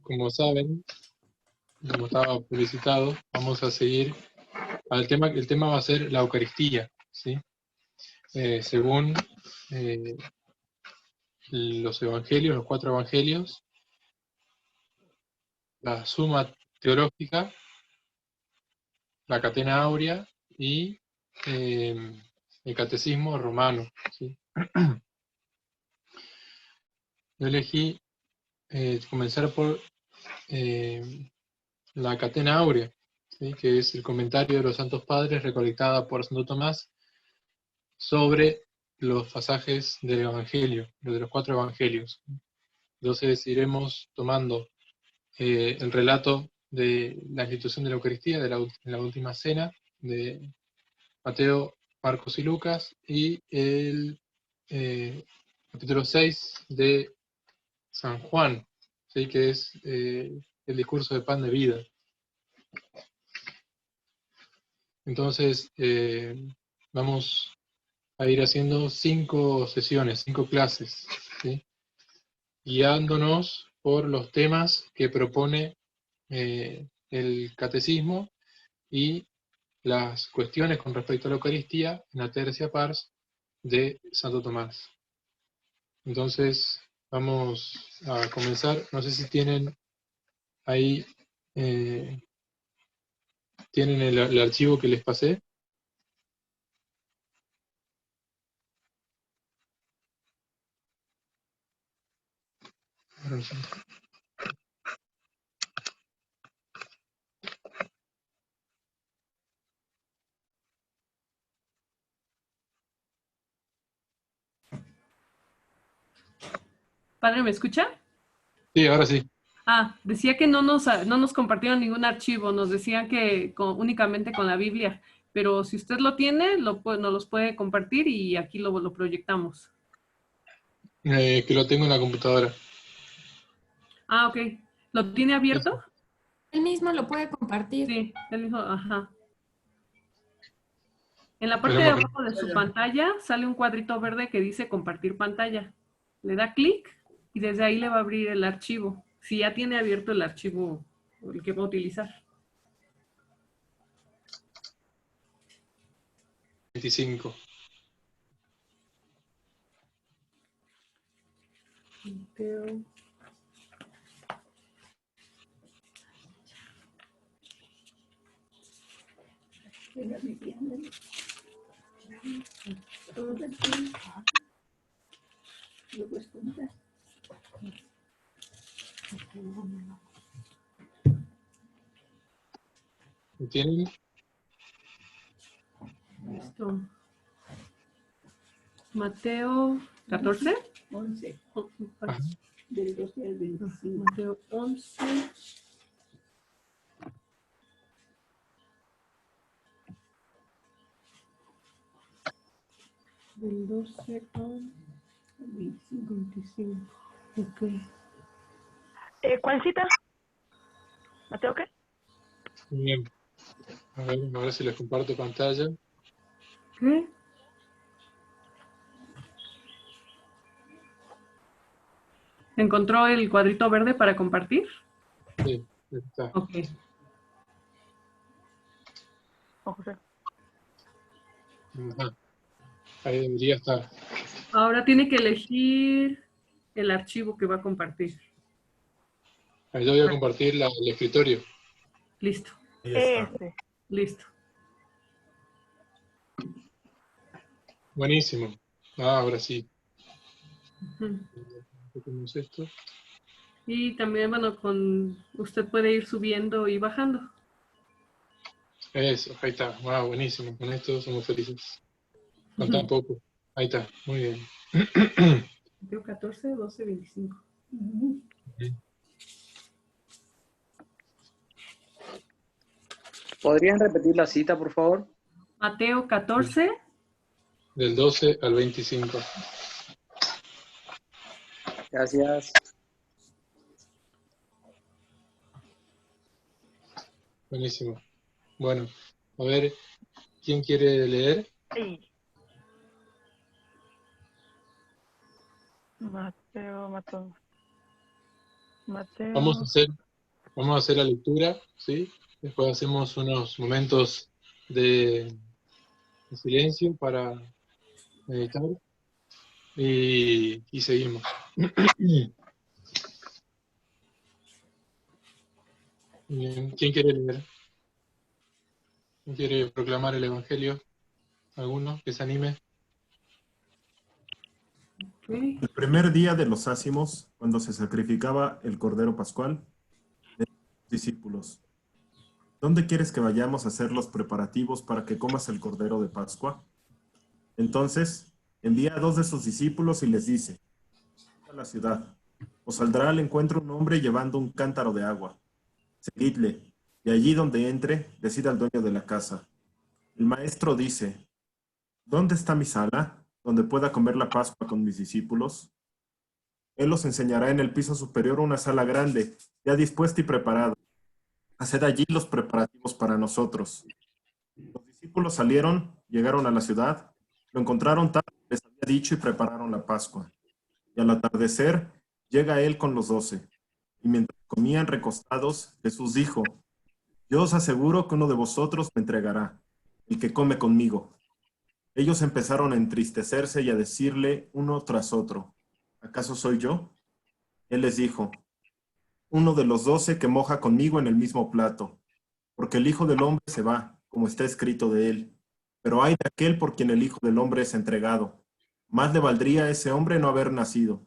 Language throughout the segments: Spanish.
como saben, como estaba publicitado, vamos a seguir al tema. El tema va a ser la Eucaristía, ¿sí? Según los evangelios, los 4 evangelios, la Suma Teológica, la Catena Áurea y el Catecismo Romano, ¿sí? Yo elegí comenzar por la Catena Áurea, ¿sí? Que es el comentario de los Santos Padres recolectada por Santo Tomás sobre los pasajes del Evangelio, de los 4 Evangelios. Entonces iremos tomando el relato de la institución de la Eucaristía, de la última cena, de Mateo, Marcos y Lucas, y el capítulo 6 de San Juan, ¿sí? Que es el discurso de pan de vida. Entonces, vamos a ir haciendo 5 sesiones, 5 clases, ¿sí? Guiándonos por los temas que propone el catecismo y las cuestiones con respecto a la Eucaristía en la tercia pars de Santo Tomás. Entonces, vamos a comenzar. No sé si tienen ahí, tienen el archivo que les pasé. Padre, ¿me escucha? Sí, ahora sí. Decía que no nos compartieron ningún archivo, nos decían que únicamente con la Biblia, pero si usted lo tiene, nos los puede compartir y aquí lo proyectamos. Que lo tengo en la computadora. Ok. ¿Lo tiene abierto? Él mismo lo puede compartir. Sí, él dijo, ajá. En la parte de Esperemos que abajo de su pantalla sale un cuadrito verde que dice compartir pantalla. Le da clic y desde ahí le va a abrir el archivo. Si ya tiene abierto el archivo, el que va a utilizar. 25. Mateo. ¿Lo tienen? Listo. Mateo 14. 11, Ajá. del 12 al 25. Mateo 11. Del 12 al 25. Ok. ¿Cuál cita? ¿Mateo qué? Muy bien. A ver si les comparto pantalla. ¿Qué? ¿Encontró el cuadrito verde para compartir? Sí, ahí está. Ok. Juan José. Ajá. Ahí debería estar. Ahora tiene que elegir el archivo que va a compartir. Ahí yo voy a compartir el escritorio. Listo. Ese. Listo. Buenísimo. Ahora sí. Ujú. Tenemos esto. Y también, bueno, usted puede ir subiendo y bajando. Eso, ahí está. Wow, buenísimo. Con esto somos felices. Falta poco. Ahí está. Muy bien. Mateo 14, 12, 25. ¿Podrían repetir la cita, por favor? Mateo 14. Del 12 al 25. Gracias. Buenísimo. Bueno, a ver, ¿quién quiere leer? Sí. Mateo. Mateo. Vamos a hacer la lectura, ¿sí? Después hacemos unos momentos de silencio para meditar y seguimos. Bien, ¿quién quiere leer? ¿Quién quiere proclamar el Evangelio? ¿Alguno que se anime? Ok. El primer día de los ácimos, cuando se sacrificaba el Cordero Pascual, le dijo a sus discípulos: ¿Dónde quieres que vayamos a hacer los preparativos para que comas el Cordero de Pascua? Entonces envía a 2 de sus discípulos y les dice: a la ciudad, os saldrá al encuentro un hombre llevando un cántaro de agua. Seguidle, y allí donde entre, decid al dueño de la casa: el maestro dice, ¿dónde está mi sala, donde pueda comer la Pascua con mis discípulos? Él os enseñará en el piso superior una sala grande, ya dispuesta y preparada. Haced allí los preparativos para nosotros. Los discípulos salieron, llegaron a la ciudad, lo encontraron tal como les había dicho y prepararon la Pascua. Y al atardecer llega él con los 12. Y mientras comían recostados, Jesús dijo: yo os aseguro que uno de vosotros me entregará, el que come conmigo. Ellos empezaron a entristecerse y a decirle uno tras otro: ¿acaso soy yo? Él les dijo: uno de los 12 que moja conmigo en el mismo plato, porque el Hijo del Hombre se va, como está escrito de él. Pero ay de aquel por quien el Hijo del Hombre es entregado. Más le valdría a ese hombre no haber nacido.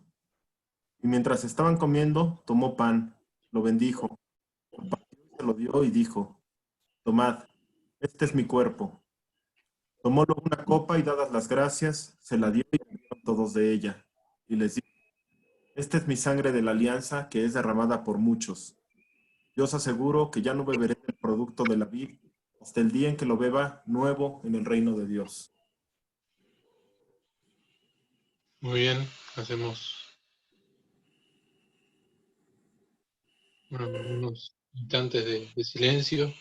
Y mientras estaban comiendo, tomó pan, lo bendijo, lo partió y se lo dio y dijo: tomad, este es mi cuerpo. Tomó luego una copa y dadas las gracias, se la dio y bebieron todos de ella. Y les dijo: esta es mi sangre de la alianza que es derramada por muchos. Yo os aseguro que ya no beberé del producto de la vid hasta el día en que lo beba nuevo en el reino de Dios. Muy bien, hacemos unos instantes de silencio.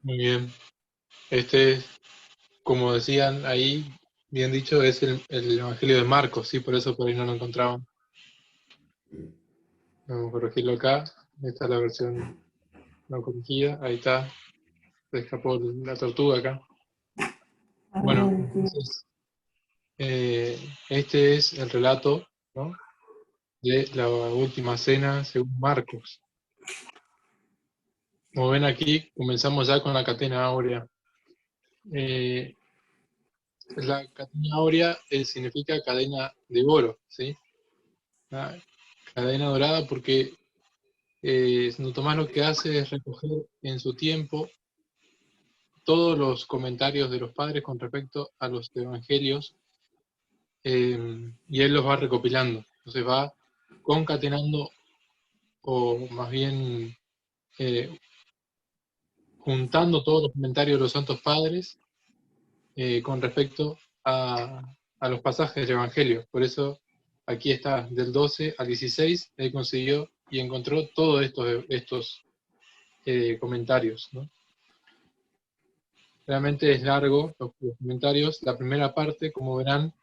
Muy bien. Este, como decían ahí, bien dicho, es el Evangelio de Marcos, ¿sí? Por eso por ahí no lo encontraban. Vamos a corregirlo acá. Esta es la versión no corrigida. Ahí está. Se escapó la tortuga acá. Bueno, entonces, este es el relato, ¿no?, de la última cena según Marcos. Como ven aquí, comenzamos ya con la catena áurea. La cadena áurea significa cadena de oro, ¿sí? La cadena dorada porque Santo Tomás lo que hace es recoger en su tiempo todos los comentarios de los padres con respecto a los evangelios, y él los va recopilando. Entonces va concatenando, o más bien juntando todos los comentarios de los santos padres con respecto a los pasajes del Evangelio. Por eso aquí está, del 12 al 16, él consiguió y encontró todos estos comentarios, ¿no? Realmente es largo los comentarios. La primera parte, como verán,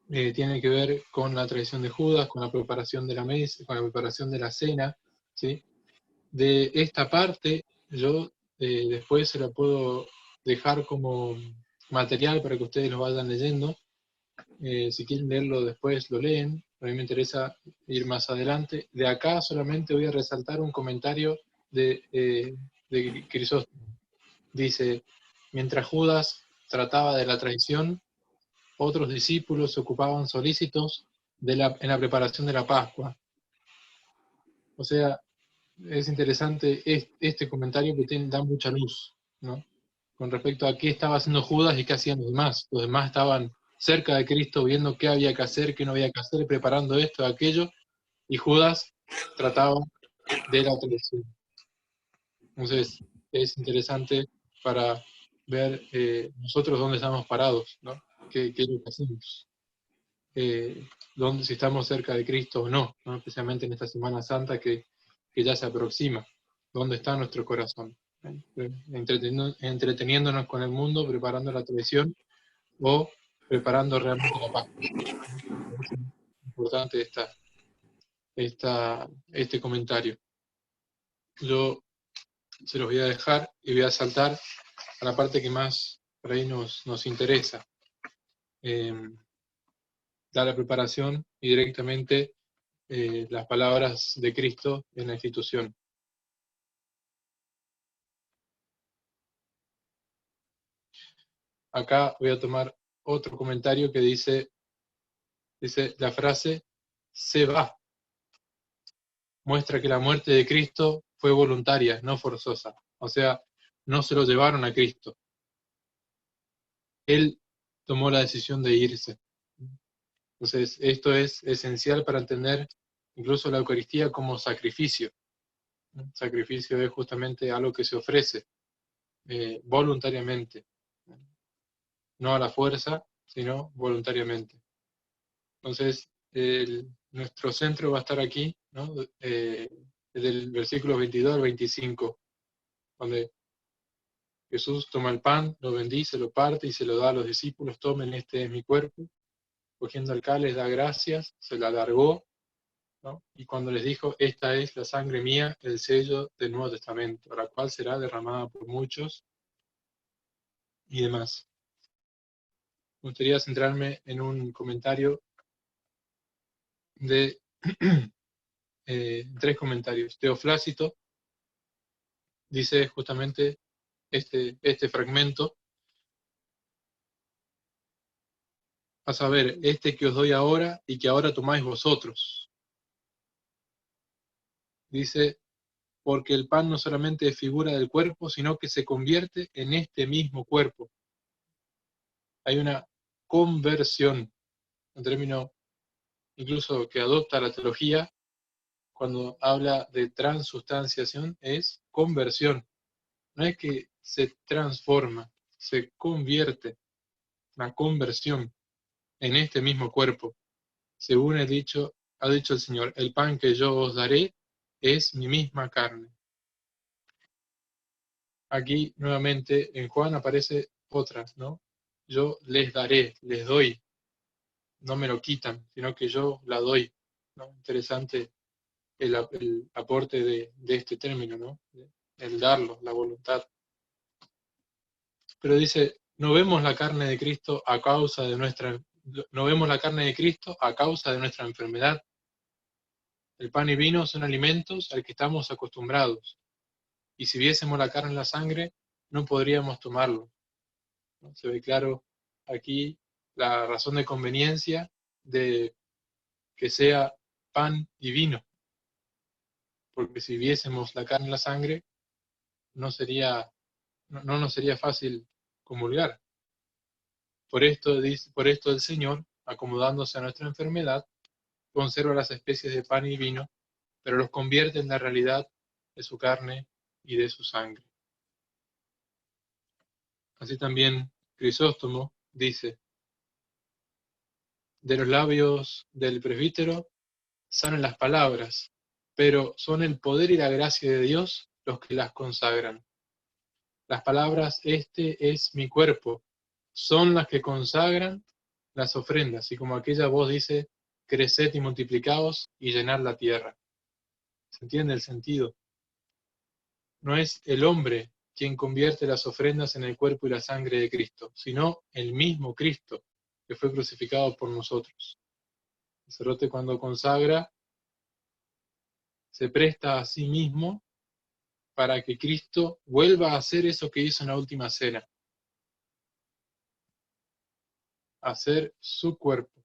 tiene que ver con la traición de Judas, con la preparación de la mesa, con la preparación de la cena, ¿sí? De esta parte, yo después se la puedo dejar como material para que ustedes lo vayan leyendo. Si quieren leerlo después, lo leen. A mí me interesa ir más adelante. De acá solamente voy a resaltar un comentario de Crisóstomo. Dice, mientras Judas trataba de la traición, otros discípulos se ocupaban solícitos en la preparación de la Pascua. O sea, es interesante este comentario que da mucha luz, ¿no? Con respecto a qué estaba haciendo Judas y qué hacían los demás. Los demás estaban cerca de Cristo viendo qué había que hacer, qué no había que hacer, preparando esto, aquello, y Judas trataba de la traición. Entonces, es interesante para ver nosotros dónde estamos parados, ¿no? ¿Qué es lo que hacemos? Si estamos cerca de Cristo o no, ¿no? Especialmente en esta Semana Santa que ya se aproxima. ¿Dónde está nuestro corazón? Entreteniéndonos con el mundo, preparando la traición o preparando realmente la paz. Es importante este comentario. Yo se los voy a dejar y voy a saltar a la parte que más por ahí nos interesa. Da la preparación y directamente las palabras de Cristo en la institución. Acá voy a tomar otro comentario que dice la frase, se va. Muestra que la muerte de Cristo fue voluntaria, no forzosa. O sea, no se lo llevaron a Cristo. Él tomó la decisión de irse. Entonces, esto es esencial para entender incluso la Eucaristía como sacrificio. Sacrificio es justamente algo que se ofrece voluntariamente. No a la fuerza, sino voluntariamente. Entonces, nuestro centro va a estar aquí, ¿no? Desde el versículo 22 al 25, donde Jesús toma el pan, lo bendice, lo parte y se lo da a los discípulos, tomen, este es mi cuerpo. Cogiendo el cáliz, da gracias, se la alargó, ¿no? Y cuando les dijo, esta es la sangre mía, el sello del Nuevo Testamento, la cual será derramada por muchos y demás. Me gustaría centrarme en un comentario de tres comentarios. Teoflácito dice justamente este fragmento, a saber, este que os doy ahora y que ahora tomáis vosotros. Dice, porque el pan no solamente es figura del cuerpo, sino que se convierte en este mismo cuerpo. Hay una conversión, un término incluso que adopta la teología cuando habla de transustanciación, es conversión. No es que se transforma, se convierte, una conversión en este mismo cuerpo. Según ha dicho el Señor, el pan que yo os daré es mi misma carne. Aquí nuevamente en Juan aparece otra, ¿no? Yo les daré, les doy, no me lo quitan, sino que yo la doy, ¿no? Interesante el aporte de este término, ¿no? El darlo, la voluntad. Pero dice, no vemos la carne de Cristo a causa de nuestra enfermedad. El pan y vino son alimentos al que estamos acostumbrados. Y si viésemos la carne y la sangre, no podríamos tomarlo. ¿No? Se ve claro aquí la razón de conveniencia de que sea pan y vino. Porque si viésemos la carne y la sangre, no nos sería fácil comulgar. Por esto el Señor, acomodándose a nuestra enfermedad, conserva las especies de pan y vino, pero los convierte en la realidad de su carne y de su sangre. Así también Crisóstomo dice, de los labios del presbítero salen las palabras, pero son el poder y la gracia de Dios los que las consagran. Las palabras, este es mi cuerpo, son las que consagran las ofrendas, y como aquella voz dice, creced y multiplicaos y llenad la tierra. ¿Se entiende el sentido? No es el hombre quien convierte las ofrendas en el cuerpo y la sangre de Cristo, sino el mismo Cristo, que fue crucificado por nosotros. El sacerdote cuando consagra se presta a sí mismo para que Cristo vuelva a hacer eso que hizo en la última cena, hacer su cuerpo.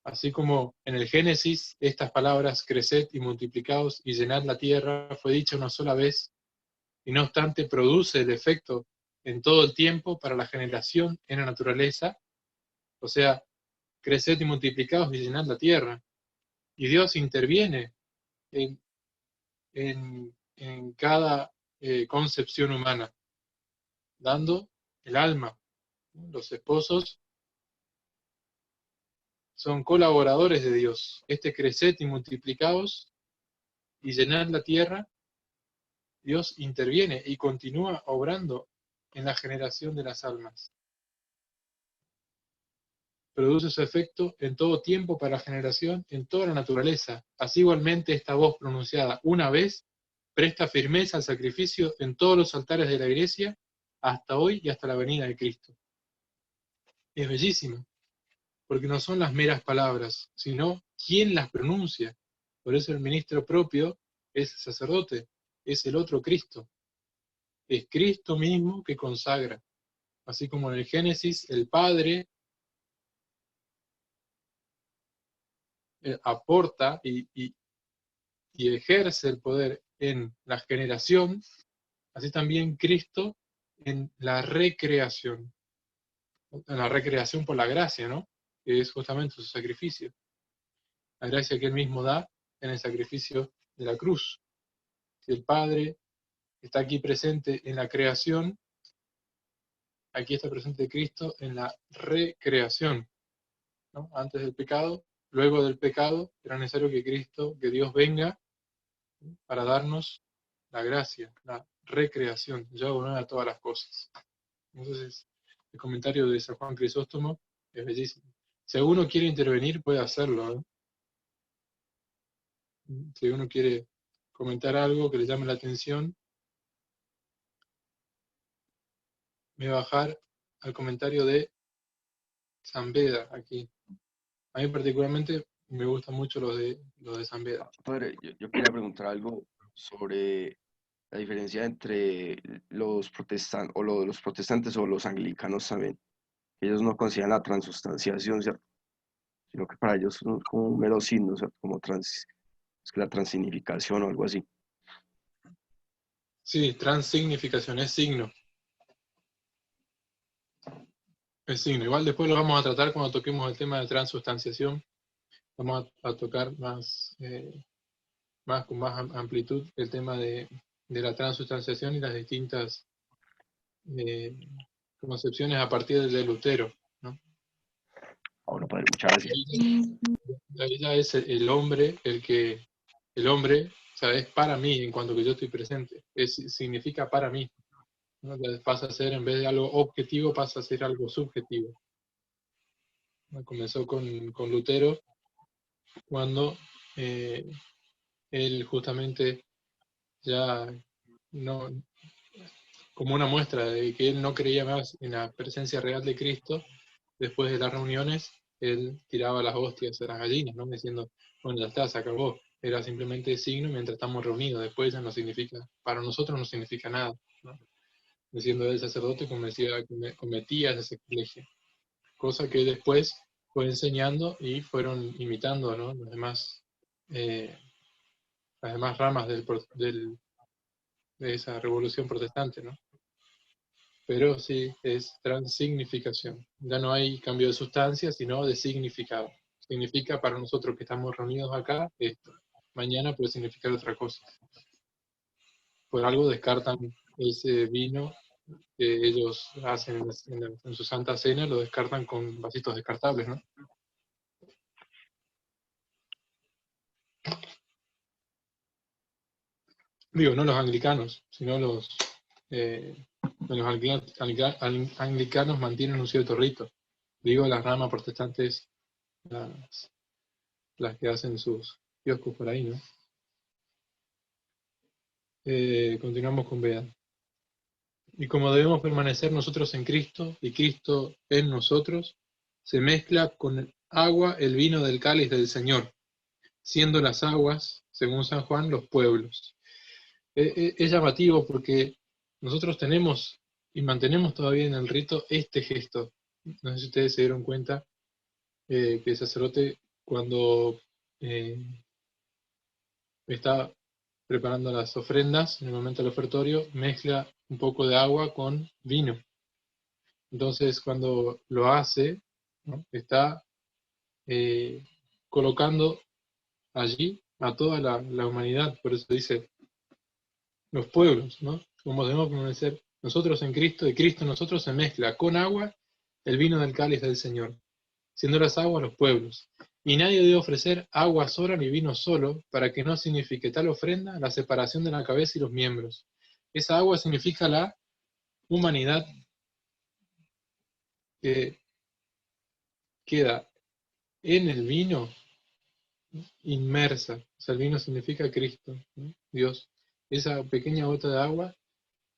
Así como en el Génesis, estas palabras, creced y multiplicaos y llenad la tierra, fue dicha una sola vez, y no obstante produce el efecto en todo el tiempo para la generación en la naturaleza, o sea, creced y multiplicaos y llenad la tierra. Y Dios interviene en cada concepción humana, dando el alma. Los esposos son colaboradores de Dios. Creced y multiplicaos y llenad la tierra, Dios interviene y continúa obrando en la generación de las almas. Produce su efecto en todo tiempo para la generación, en toda la naturaleza. Así igualmente esta voz pronunciada una vez presta firmeza al sacrificio en todos los altares de la Iglesia, hasta hoy y hasta la venida de Cristo. Es bellísimo, porque no son las meras palabras, sino quién las pronuncia. Por eso el ministro propio es sacerdote, es el otro Cristo. Es Cristo mismo que consagra. Así como en el Génesis el Padre aporta y ejerce el poder en la generación, así también Cristo en la recreación por la gracia, ¿no? Que es justamente su sacrificio. La gracia que Él mismo da en el sacrificio de la cruz. Si el Padre está aquí presente en la creación, aquí está presente Cristo en la recreación, ¿no? Antes del pecado, luego del pecado, era necesario que Dios venga para darnos la gracia, la recreación. Yo hago nueva todas las cosas. Entonces, el comentario de San Juan Crisóstomo es bellísimo. Si alguno quiere intervenir, puede hacerlo, ¿eh? Si uno quiere comentar algo que le llame la atención, me voy a bajar al comentario de San Beda aquí. A mí particularmente me gustan mucho los de San Beda. Padre, yo quería preguntar algo sobre la diferencia entre los protestantes o los anglicanos también. Ellos no consideran la transustanciación, ¿cierto? Sino que para ellos son como un mero signo, ¿cierto? Como es que la transignificación o algo así. Sí, transignificación, es signo. Es signo. Igual después lo vamos a tratar cuando toquemos el tema de transustanciación. Vamos a tocar con más amplitud el tema de la transustanciación y las distintas concepciones a partir de Lutero, ¿no? Bueno, Padre, muchas gracias. Ahí ya es el hombre, el hombre, o sea, es para mí en cuanto que yo estoy presente, significa para mí, ¿no? Pasa a ser, en vez de algo objetivo, pasa a ser algo subjetivo. Comenzó con Lutero, cuando él justamente ya no, como una muestra de que él no creía más en la presencia real de Cristo, después de las reuniones, él tiraba las hostias a las gallinas, ¿no? Diciendo, bueno, ya está, se acabó. Era simplemente signo mientras estamos reunidos, después ya no significa, para nosotros no significa nada, ¿no? Diciendo el sacerdote cometía ese sacrilegio. Cosa que después fue enseñando y fueron imitando, ¿no? Las demás ramas de esa revolución protestante, ¿no? Pero sí, es transignificación. Ya no hay cambio de sustancia, sino de significado. Significa para nosotros que estamos reunidos acá esto. Mañana puede significar otra cosa. Por algo descartan ese vino que ellos hacen en su Santa Cena, lo descartan con vasitos descartables, ¿no? Digo, no los anglicanos, sino los anglicanos mantienen un cierto rito. Digo, las ramas protestantes, las que hacen sus kioscos por ahí, ¿no? Continuamos con Beda. Y como debemos permanecer nosotros en Cristo y Cristo en nosotros, se mezcla con agua el vino del cáliz del Señor, siendo las aguas, según San Juan, los pueblos. Es llamativo porque nosotros tenemos y mantenemos todavía en el rito este gesto. No sé si ustedes se dieron cuenta que el sacerdote, cuando está preparando las ofrendas, en el momento del ofertorio, mezcla un poco de agua con vino. Entonces, cuando lo hace, ¿no?, está colocando allí a toda la humanidad. Por eso dice los pueblos, ¿no? Como debemos permanecer nosotros en Cristo, y Cristo en nosotros se mezcla con agua el vino del cáliz del Señor, siendo las aguas los pueblos. Y nadie debe ofrecer agua sola ni vino solo, para que no signifique tal ofrenda la separación de la cabeza y los miembros. Esa agua significa la humanidad que queda en el vino inmersa. O sea, el vino significa Cristo, ¿no?, Dios. Esa pequeña gota de agua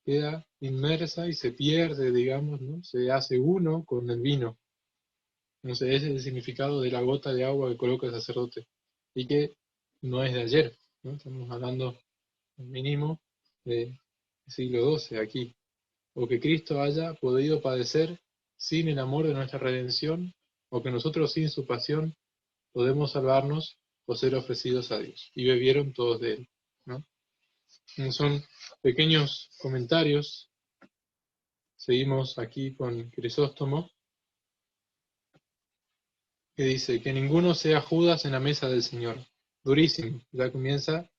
queda inmersa y se pierde, digamos, ¿no? Se hace uno con el vino. Entonces ese es el significado de la gota de agua que coloca el sacerdote. Y que no es de ayer, ¿no? Estamos hablando mínimo del siglo XII aquí. O que Cristo haya podido padecer sin el amor de nuestra redención, o que nosotros sin su pasión podemos salvarnos o ser ofrecidos a Dios. Y bebieron todos de él, ¿no? Son pequeños comentarios. Seguimos aquí con Crisóstomo, que dice que ninguno sea Judas en la mesa del Señor. Durísimo, ya comienza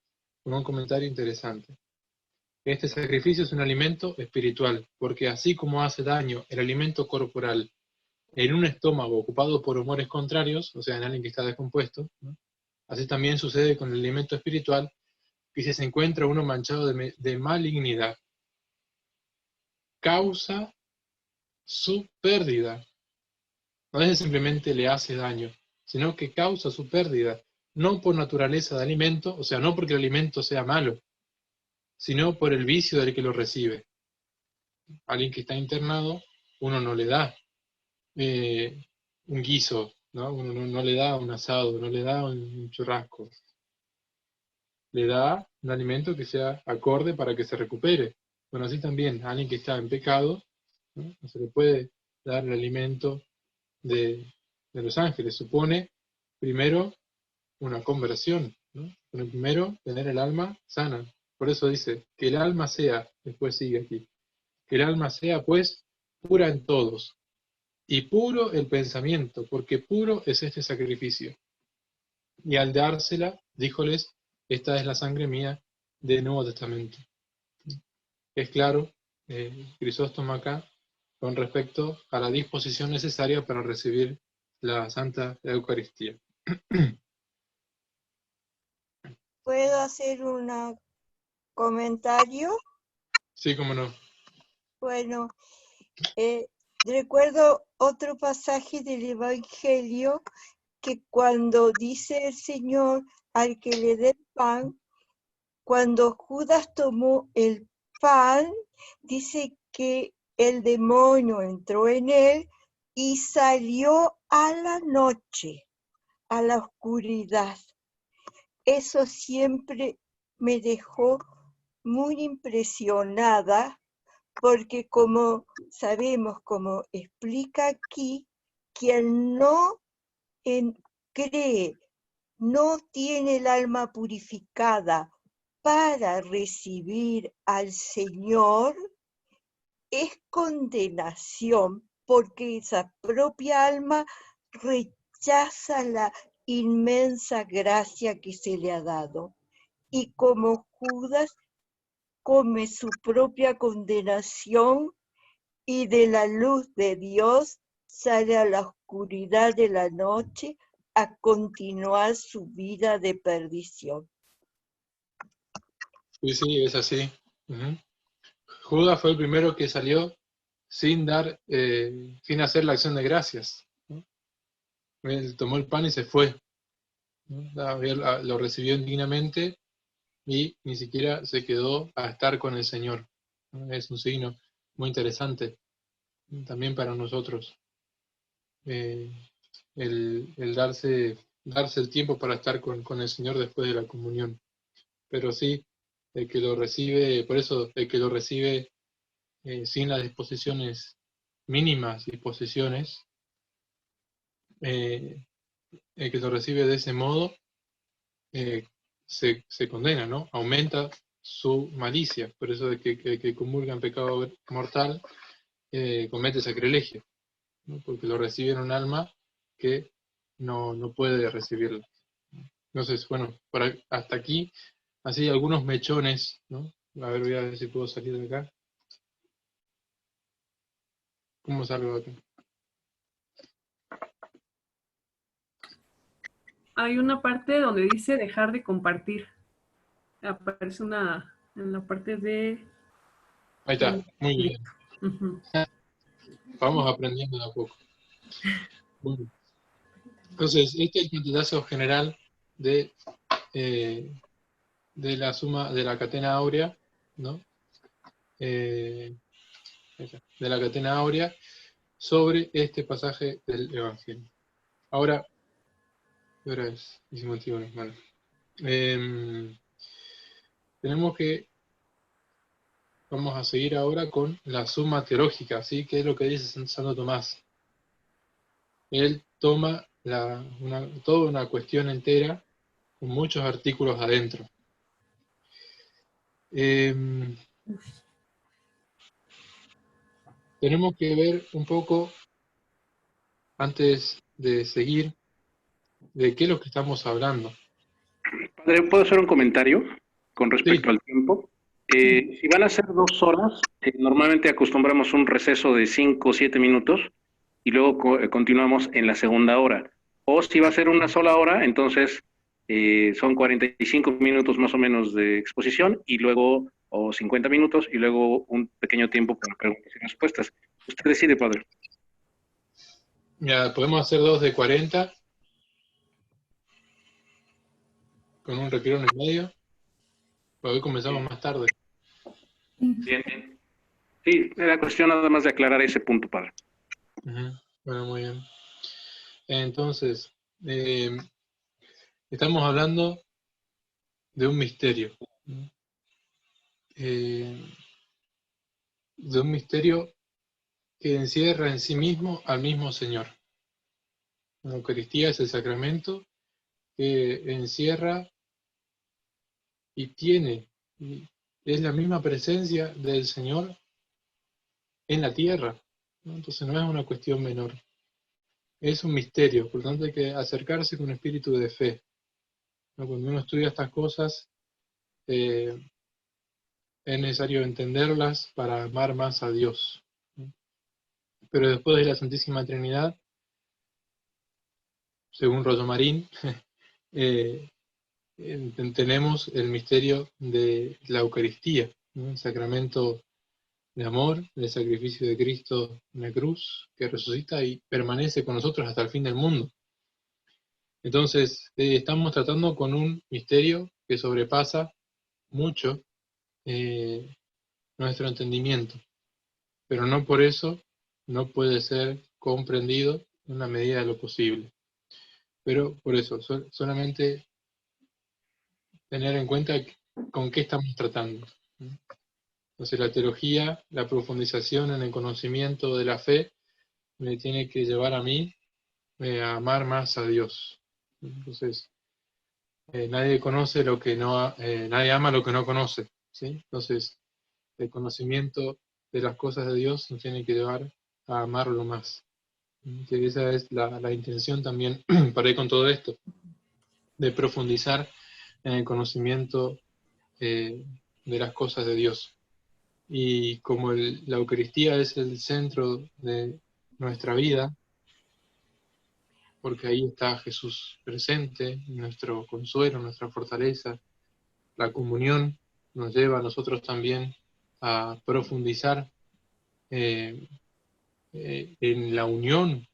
con un comentario interesante. Este sacrificio es un alimento espiritual, porque así como hace daño el alimento corporal en un estómago ocupado por humores contrarios, o sea, en alguien que está descompuesto, ¿no?, así también sucede con el alimento espiritual, que si se encuentra uno manchado de malignidad, causa su pérdida. No es que simplemente le hace daño, sino que causa su pérdida, no por naturaleza de alimento, o sea, no porque el alimento sea malo, sino por el vicio del que lo recibe. Alguien que está internado, uno no le da un guiso, ¿no? Uno no le da un asado, no le da un churrasco. Le da un alimento que sea acorde para que se recupere. Bueno, así también, a alguien que está en pecado, ¿no?, no se le puede dar el alimento de los ángeles. Supone primero una conversión, ¿no? Primero tener el alma sana. Por eso dice, que el alma sea, después sigue aquí, que el alma sea pues pura en todos, y puro el pensamiento, porque puro es este sacrificio. Y al dársela, díjoles, esta es la sangre mía del Nuevo Testamento. Es claro, Crisóstomo acá, con respecto a la disposición necesaria para recibir la Santa Eucaristía. ¿Puedo hacer un comentario? Sí, cómo no. Bueno, recuerdo otro pasaje del Evangelio que cuando dice el Señor al que le dé el pan, cuando Judas tomó el pan, dice que el demonio entró en él y salió a la noche, a la oscuridad. Eso siempre me dejó muy impresionada, porque como sabemos, como explica aquí, quien no cree, no tiene el alma purificada para recibir al Señor, es condenación, porque esa propia alma rechaza la inmensa gracia que se le ha dado. Y como Judas come su propia condenación y de la luz de Dios sale a la oscuridad de la noche a continuar su vida de perdición. Sí, es así. Judas fue el primero que salió sin sin hacer la acción de gracias, ¿no? Él tomó el pan y se fue, ¿no? Lo recibió indignamente y ni siquiera se quedó a estar con el Señor, ¿no? Es un signo muy interesante también para nosotros. el darse el tiempo para estar con el Señor después de la comunión. Pero sí, el que lo recibe, por eso el que lo recibe sin las disposiciones mínimas disposiciones, el que lo recibe de ese modo se condena, ¿no? Aumenta su malicia. Por eso de que el que comulga en pecado mortal comete sacrilegio, ¿no? Porque lo recibe en un alma que no puede recibirlo. Entonces, bueno, hasta aquí, así algunos mechones, ¿no? A ver, voy a ver si puedo salir de acá. ¿Cómo salgo de acá? Hay una parte donde dice dejar de compartir. Aparece una en la parte de... Ahí está, muy bien. Ujú. Vamos aprendiendo de a poco. Bueno, entonces, este es el pantallazo general de la suma de la catena áurea, ¿no? De la catena áurea sobre este pasaje del Evangelio. Ahora, ¿qué hora es? 19, vale. Tenemos que, vamos a seguir ahora con la suma teológica, ¿sí? Que es lo que dice Santo Tomás. Él toma toda una cuestión entera con muchos artículos adentro. Tenemos que ver un poco, antes de seguir, de qué es lo que estamos hablando. Padre, ¿puedo hacer un comentario con respecto Sí. al tiempo? Si van a ser 2 horas, normalmente acostumbramos un receso de 5 o 7 minutos y luego continuamos en la segunda hora. O si va a ser una sola hora, entonces son 45 minutos más o menos de exposición y luego, o 50 minutos, y luego un pequeño tiempo para preguntas y respuestas. Usted decide, Padre. Ya, podemos hacer 2 de 40 con un retiro en el medio. Hoy comenzamos más tarde. Bien, bien. Sí, era cuestión nada más de aclarar ese punto, Padre. Bueno, muy bien. Entonces, estamos hablando de un misterio. De un misterio que encierra en sí mismo al mismo Señor. La Eucaristía es el sacramento que encierra y es la misma presencia del Señor en la tierra, ¿no? Entonces no es una cuestión menor. Es un misterio, por lo tanto hay que acercarse con espíritu de fe, ¿no? Cuando uno estudia estas cosas, es necesario entenderlas para amar más a Dios, ¿no? Pero después de la Santísima Trinidad, según Rollo Marín, tenemos el misterio de la Eucaristía, ¿no? El sacramento de amor, del sacrificio de Cristo en la cruz, que resucita y permanece con nosotros hasta el fin del mundo. Entonces, estamos tratando con un misterio que sobrepasa mucho nuestro entendimiento, pero no por eso no puede ser comprendido en la medida de lo posible. Pero por eso, solamente tener en cuenta con qué estamos tratando. Entonces la teología, la profundización en el conocimiento de la fe, me tiene que llevar a mí a amar más a Dios. Entonces, nadie conoce lo que no, nadie ama lo que no conoce, ¿sí? Entonces, el conocimiento de las cosas de Dios nos tiene que llevar a amarlo más. Que esa es la intención también para ir con todo esto, de profundizar en el conocimiento de las cosas de Dios. Y como la Eucaristía es el centro de nuestra vida, porque ahí está Jesús presente, nuestro consuelo, nuestra fortaleza, la comunión nos lleva a nosotros también a profundizar en la unión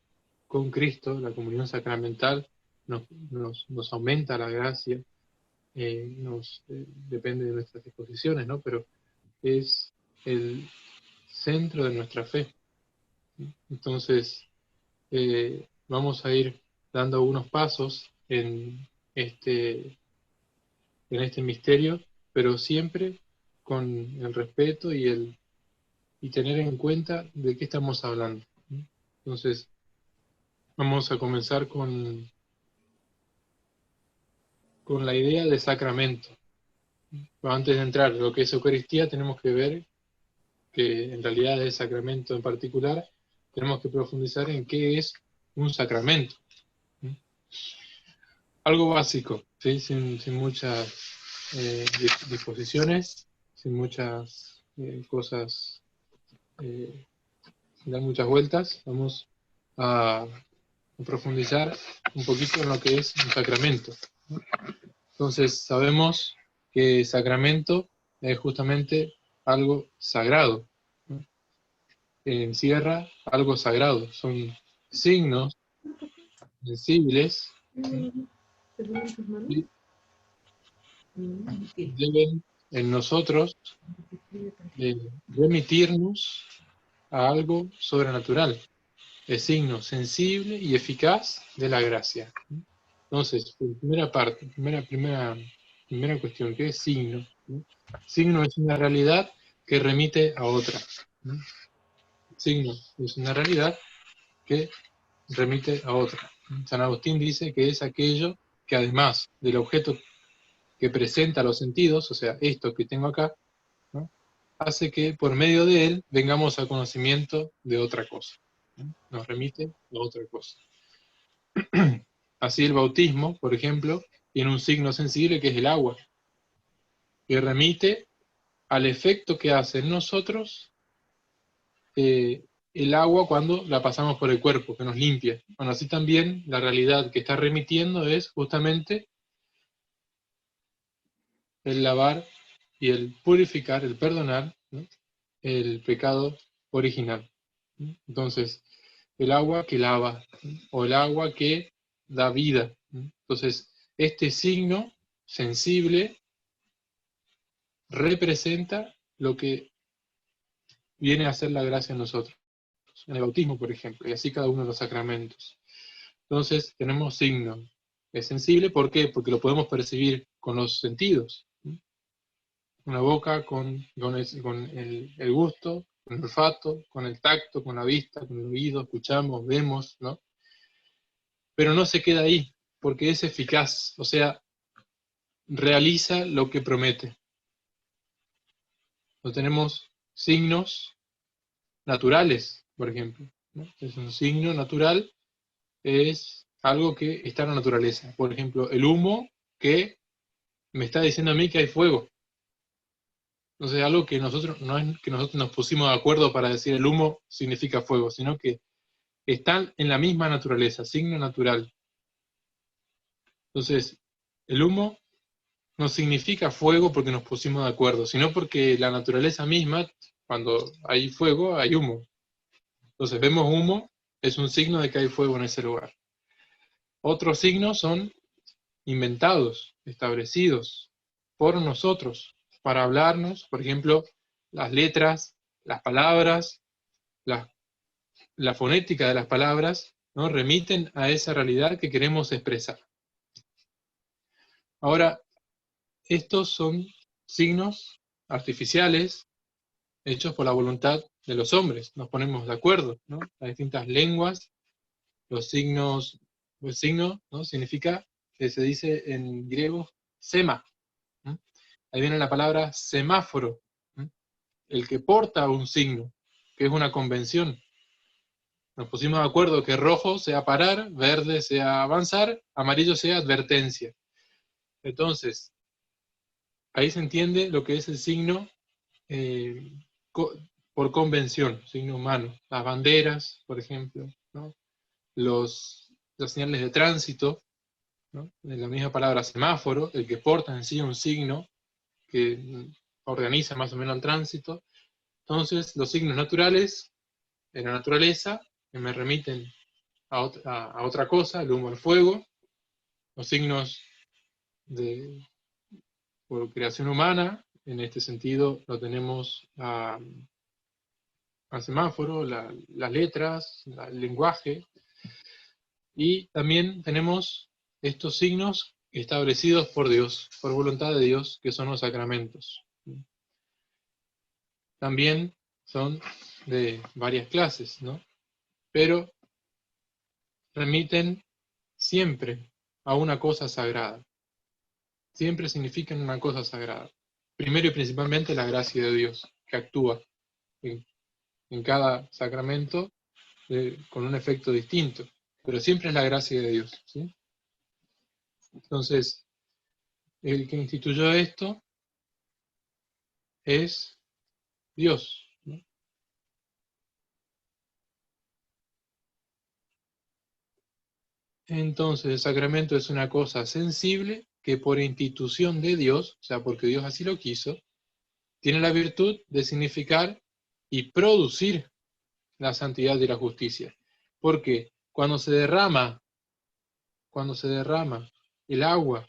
con Cristo, la comunión sacramental nos aumenta la gracia, depende de nuestras disposiciones, ¿no? Pero es el centro de nuestra fe. Entonces, vamos a ir dando unos pasos en este misterio, pero siempre con el respeto y tener en cuenta de qué estamos hablando. Entonces, vamos a comenzar con la idea de sacramento. Antes de entrar en lo que es Eucaristía, tenemos que ver que en realidad el sacramento en particular, tenemos que profundizar en qué es un sacramento. Algo básico, ¿sí? sin muchas disposiciones, sin muchas cosas, sin dar muchas vueltas. Vamos a profundizar un poquito en lo que es un sacramento. Entonces sabemos que sacramento es justamente algo sagrado, ¿no? Encierra algo sagrado, son signos sensibles, ¿no? Y deben en nosotros remitirnos a algo sobrenatural, el signo sensible y eficaz de la gracia. Entonces, primera parte, primera cuestión, ¿qué es signo? Signo es una realidad que remite a otra. Signo es una realidad que remite a otra. San Agustín dice que es aquello que además del objeto que presenta los sentidos, o sea, esto que tengo acá, ¿no?, hace que por medio de él vengamos al conocimiento de otra cosa, ¿no? Nos remite a otra cosa. Así el bautismo, por ejemplo, tiene un signo sensible que es el agua, que remite al efecto que hace en nosotros el agua cuando la pasamos por el cuerpo, que nos limpia. Bueno, así también la realidad que está remitiendo es justamente el lavar y el purificar, el perdonar, ¿no?, el pecado original. Entonces, el agua que lava, ¿no?, o el agua que da vida, ¿no? Entonces, este signo sensible representa lo que viene a ser la gracia en nosotros. En el bautismo, por ejemplo, y así cada uno de los sacramentos. Entonces, tenemos signo. Es sensible, ¿por qué? Porque lo podemos percibir con los sentidos. Con la boca, con el gusto, con el olfato, con el tacto, con la vista, con el oído, escuchamos, vemos, ¿no? Pero no se queda ahí, porque es eficaz, o sea, realiza lo que promete. No tenemos signos naturales, por ejemplo, ¿no? Es un signo natural, es algo que está en la naturaleza. Por ejemplo, el humo que me está diciendo a mí que hay fuego. Entonces, algo que nosotros, no es que nosotros nos pusimos de acuerdo para decir el humo significa fuego, sino que están en la misma naturaleza, signo natural. Entonces, el humo no significa fuego porque nos pusimos de acuerdo, sino porque la naturaleza misma, cuando hay fuego, hay humo. Entonces, vemos humo, es un signo de que hay fuego en ese lugar. Otros signos son inventados, establecidos por nosotros, para hablarnos, por ejemplo, las letras, las palabras, la fonética de las palabras, ¿no?, remiten a esa realidad que queremos expresar. Ahora, estos son signos artificiales hechos por la voluntad de los hombres. Nos ponemos de acuerdo, ¿no? Las distintas lenguas, los signos, el signo, ¿no?, significa, que se dice en griego, sema. Ahí viene la palabra semáforo, el que porta un signo, que es una convención. Nos pusimos de acuerdo que rojo sea parar, verde sea avanzar, amarillo sea advertencia. Entonces, ahí se entiende lo que es el signo por convención, signo humano. Las banderas, por ejemplo, ¿no?, las señales de tránsito, ¿no?, de la misma palabra semáforo, el que porta en sí un signo que organiza más o menos el tránsito. Entonces, los signos naturales de la naturaleza, que me remiten a otra cosa, el humo, el fuego. Los signos por creación humana, en este sentido lo tenemos al semáforo, las letras, el lenguaje. Y también tenemos estos signos establecidos por Dios, por voluntad de Dios, que son los sacramentos. También son de varias clases, ¿no? Pero remiten siempre a una cosa sagrada. Siempre significan una cosa sagrada. Primero y principalmente la gracia de Dios, que actúa en cada sacramento con un efecto distinto, pero siempre es la gracia de Dios, ¿sí? Entonces, el que instituyó esto es Dios, ¿no? Entonces, el sacramento es una cosa sensible que por institución de Dios, o sea, porque Dios así lo quiso, tiene la virtud de significar y producir la santidad y la justicia. Porque cuando se derrama el agua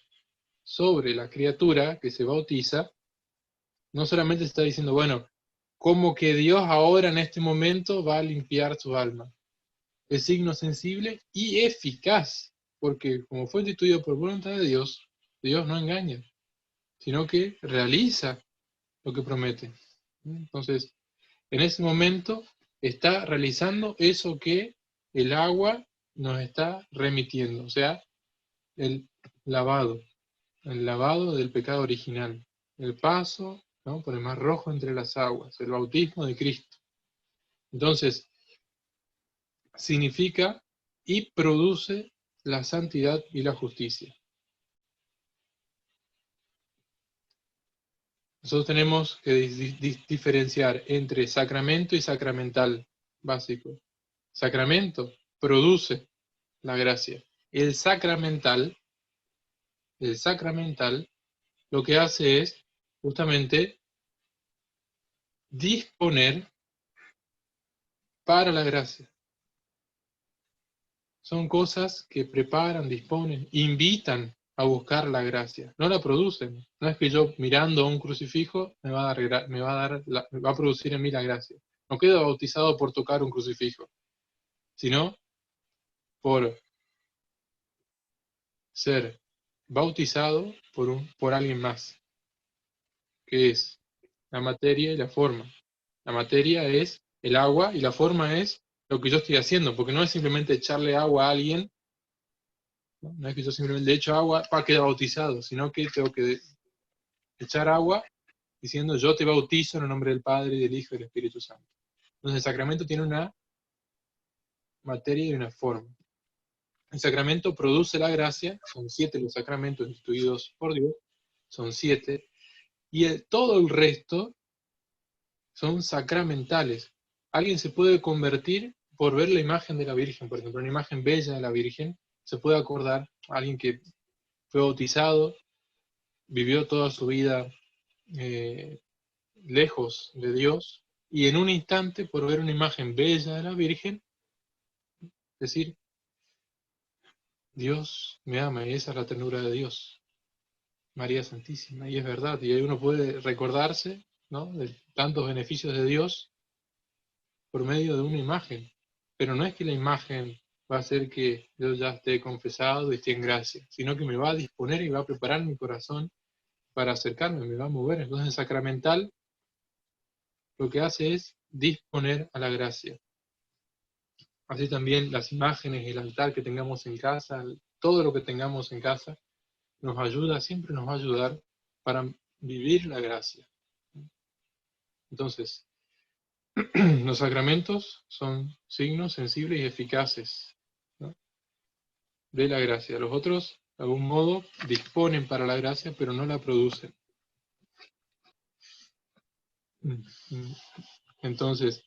sobre la criatura que se bautiza, no solamente se está diciendo, bueno, como que Dios ahora en este momento va a limpiar su alma. Es signo sensible y eficaz, porque como fue instituido por voluntad de Dios, Dios no engaña, sino que realiza lo que promete. Entonces, en ese momento está realizando eso que el agua nos está remitiendo, o sea, el lavado del pecado original, el paso, ¿no?, por el mar rojo entre las aguas, el bautismo de Cristo. Entonces, significa y produce la santidad y la justicia. Nosotros tenemos que diferenciar entre sacramento y sacramental básico. Sacramento produce la gracia. El sacramental lo que hace es justamente disponer para la gracia. Son cosas que preparan, disponen, invitan a buscar la gracia. No la producen. No es que yo mirando a un crucifijo me va a producir en mí la gracia. No quedo bautizado por tocar un crucifijo, sino por ser bautizado por alguien más, que es la materia y la forma. La materia es el agua y la forma es lo que yo estoy haciendo, porque no es simplemente echarle agua a alguien, no es que yo simplemente le echo agua para quedar bautizado, sino que tengo que echar agua diciendo yo te bautizo en el nombre del Padre, y del Hijo y del Espíritu Santo. Entonces el sacramento tiene una materia y una forma. El sacramento produce la gracia, son 7 los sacramentos instituidos por Dios, son 7, y todo el resto son sacramentales. Alguien se puede convertir por ver la imagen de la Virgen, por ejemplo, una imagen bella de la Virgen, se puede acordar a alguien que fue bautizado, vivió toda su vida lejos de Dios, y en un instante, por ver una imagen bella de la Virgen, decir, Dios me ama, y esa es la ternura de Dios, María Santísima, y es verdad, y ahí uno puede recordarse, ¿no?, de tantos beneficios de Dios por medio de una imagen. Pero no es que la imagen va a hacer que yo ya esté confesado y esté en gracia, sino que me va a disponer y va a preparar mi corazón para acercarme, me va a mover. Entonces el sacramental lo que hace es disponer a la gracia. Así también las imágenes, el altar que tengamos en casa, todo lo que tengamos en casa, nos ayuda, siempre nos va a ayudar para vivir la gracia. Entonces, los sacramentos son signos sensibles y eficaces, ¿no?, de la gracia. Los otros, de algún modo, disponen para la gracia, pero no la producen. Entonces,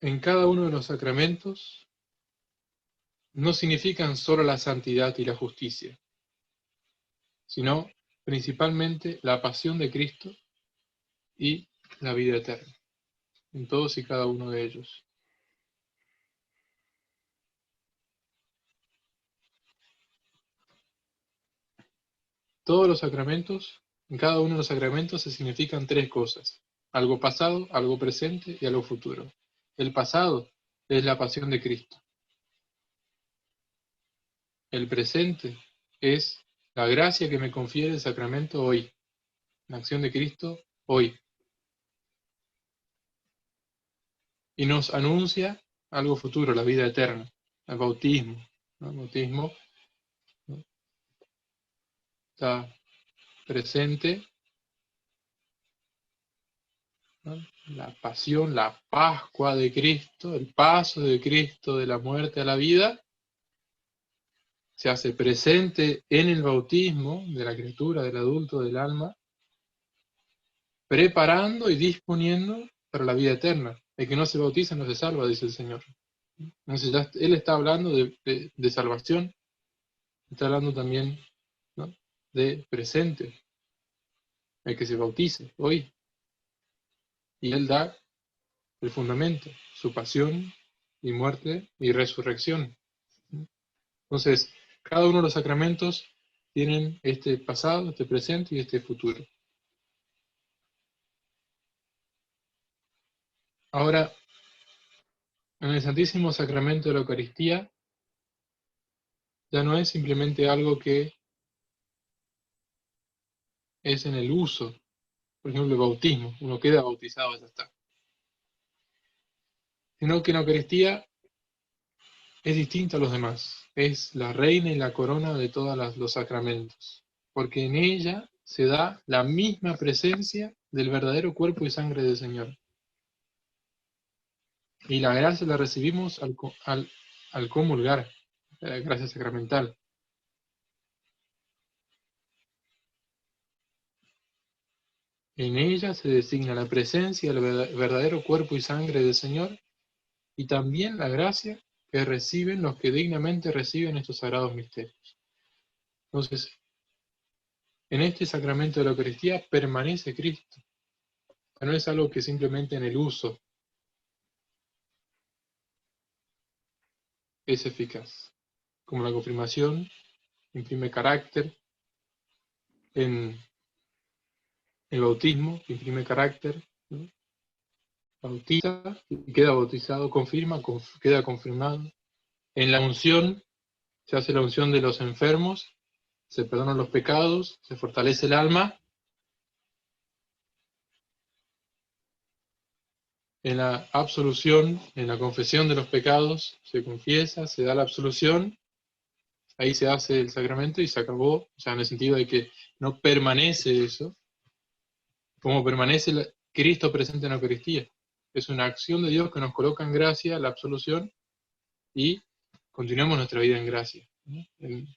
en cada uno de los sacramentos no significan solo la santidad y la justicia, sino principalmente la pasión de Cristo y la vida eterna, en todos y cada uno de ellos. Todos los sacramentos, en cada uno de los sacramentos se significan 3 cosas: algo pasado, algo presente y algo futuro. El pasado es la pasión de Cristo. El presente es la gracia que me confiere el sacramento hoy. La acción de Cristo hoy. Y nos anuncia algo futuro, la vida eterna, el bautismo, ¿no? El bautismo, ¿no? Está presente, ¿no? La pasión, la Pascua de Cristo, el paso de Cristo de la muerte a la vida, se hace presente en el bautismo de la criatura, del adulto, del alma, preparando y disponiendo para la vida eterna. El que no se bautiza no se salva, dice el Señor. Entonces ya Él está hablando de salvación, está hablando también, ¿no?, de presente, el que se bautice hoy. Y Él da el fundamento, su pasión y muerte y resurrección. Entonces, cada uno de los sacramentos tienen este pasado, este presente y este futuro. Ahora, en el Santísimo Sacramento de la Eucaristía, ya no es simplemente algo que es en el uso. Por ejemplo, el bautismo, uno queda bautizado, ya está. Sino que en la Eucaristía es distinta a los demás. Es la reina y la corona de todos los sacramentos. Porque en ella se da la misma presencia del verdadero cuerpo y sangre del Señor. Y la gracia la recibimos al comulgar, la gracia sacramental. En ella se designa la presencia del verdadero cuerpo y sangre del Señor y también la gracia que reciben los que dignamente reciben estos sagrados misterios. Entonces, en este sacramento de la Eucaristía permanece Cristo. No es algo que simplemente en el uso es eficaz. Como la confirmación imprime carácter, en el bautismo imprime carácter, ¿no? Bautiza y queda bautizado, confirma, queda confirmado. En la unción se hace la unción de los enfermos, se perdonan los pecados, se fortalece el alma. En la absolución, en la confesión de los pecados, se confiesa, se da la absolución, ahí se hace el sacramento y se acabó, o sea, en el sentido de que no permanece eso, como permanece Cristo presente en la Eucaristía. Es una acción de Dios que nos coloca en gracia la absolución y continuamos nuestra vida en gracia, ¿no? El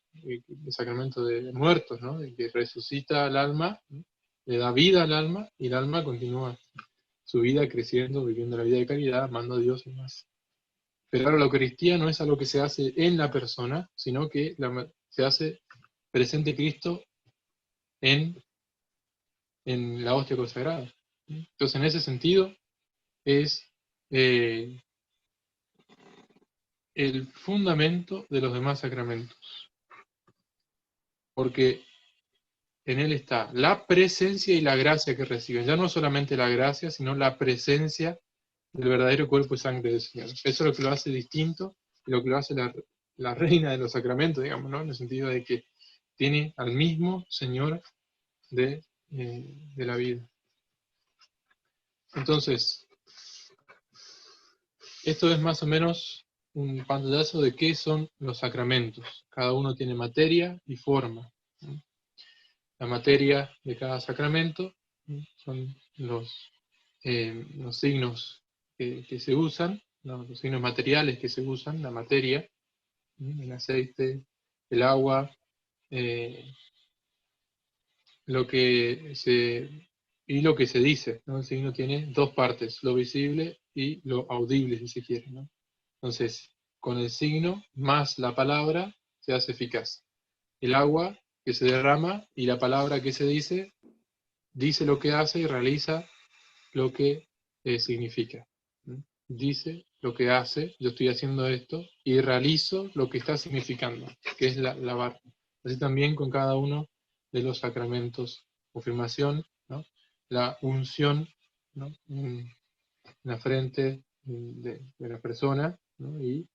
sacramento de muertos, ¿no?, de que resucita al alma, ¿no?, le da vida al alma y el alma continúa su vida creciendo, viviendo la vida de caridad, amando a Dios y más. Pero ahora la Eucaristía no es algo que se hace en la persona, sino que se hace presente Cristo en la hostia consagrada. Entonces, en ese sentido, es el fundamento de los demás sacramentos. Porque en él está la presencia y la gracia que reciben. Ya no solamente la gracia, sino la presencia del verdadero cuerpo y sangre del Señor. Eso es lo que lo hace distinto y lo que lo hace la reina de los sacramentos, digamos, ¿no?, en el sentido de que tiene al mismo Señor de la vida. Entonces, esto es más o menos un pantallazo de qué son los sacramentos. Cada uno tiene materia y forma, ¿no? La materia de cada sacramento, ¿no?, son los signos que se usan, ¿no?, los signos materiales que se usan, la materia, ¿no?, el aceite, el agua, lo que se dice, ¿no? El signo tiene dos partes, lo visible y lo audible, si se quiere, ¿no? Entonces, con el signo más la palabra se hace eficaz. El agua que se derrama y la palabra que se dice lo que hace y realiza lo que significa, ¿no? Dice lo que hace, yo estoy haciendo esto, y realizo lo que está significando, que es lavar. Así también con cada uno de los sacramentos, confirmación, ¿no?, la unción, ¿no?, en la frente, de la persona, ¿no? Y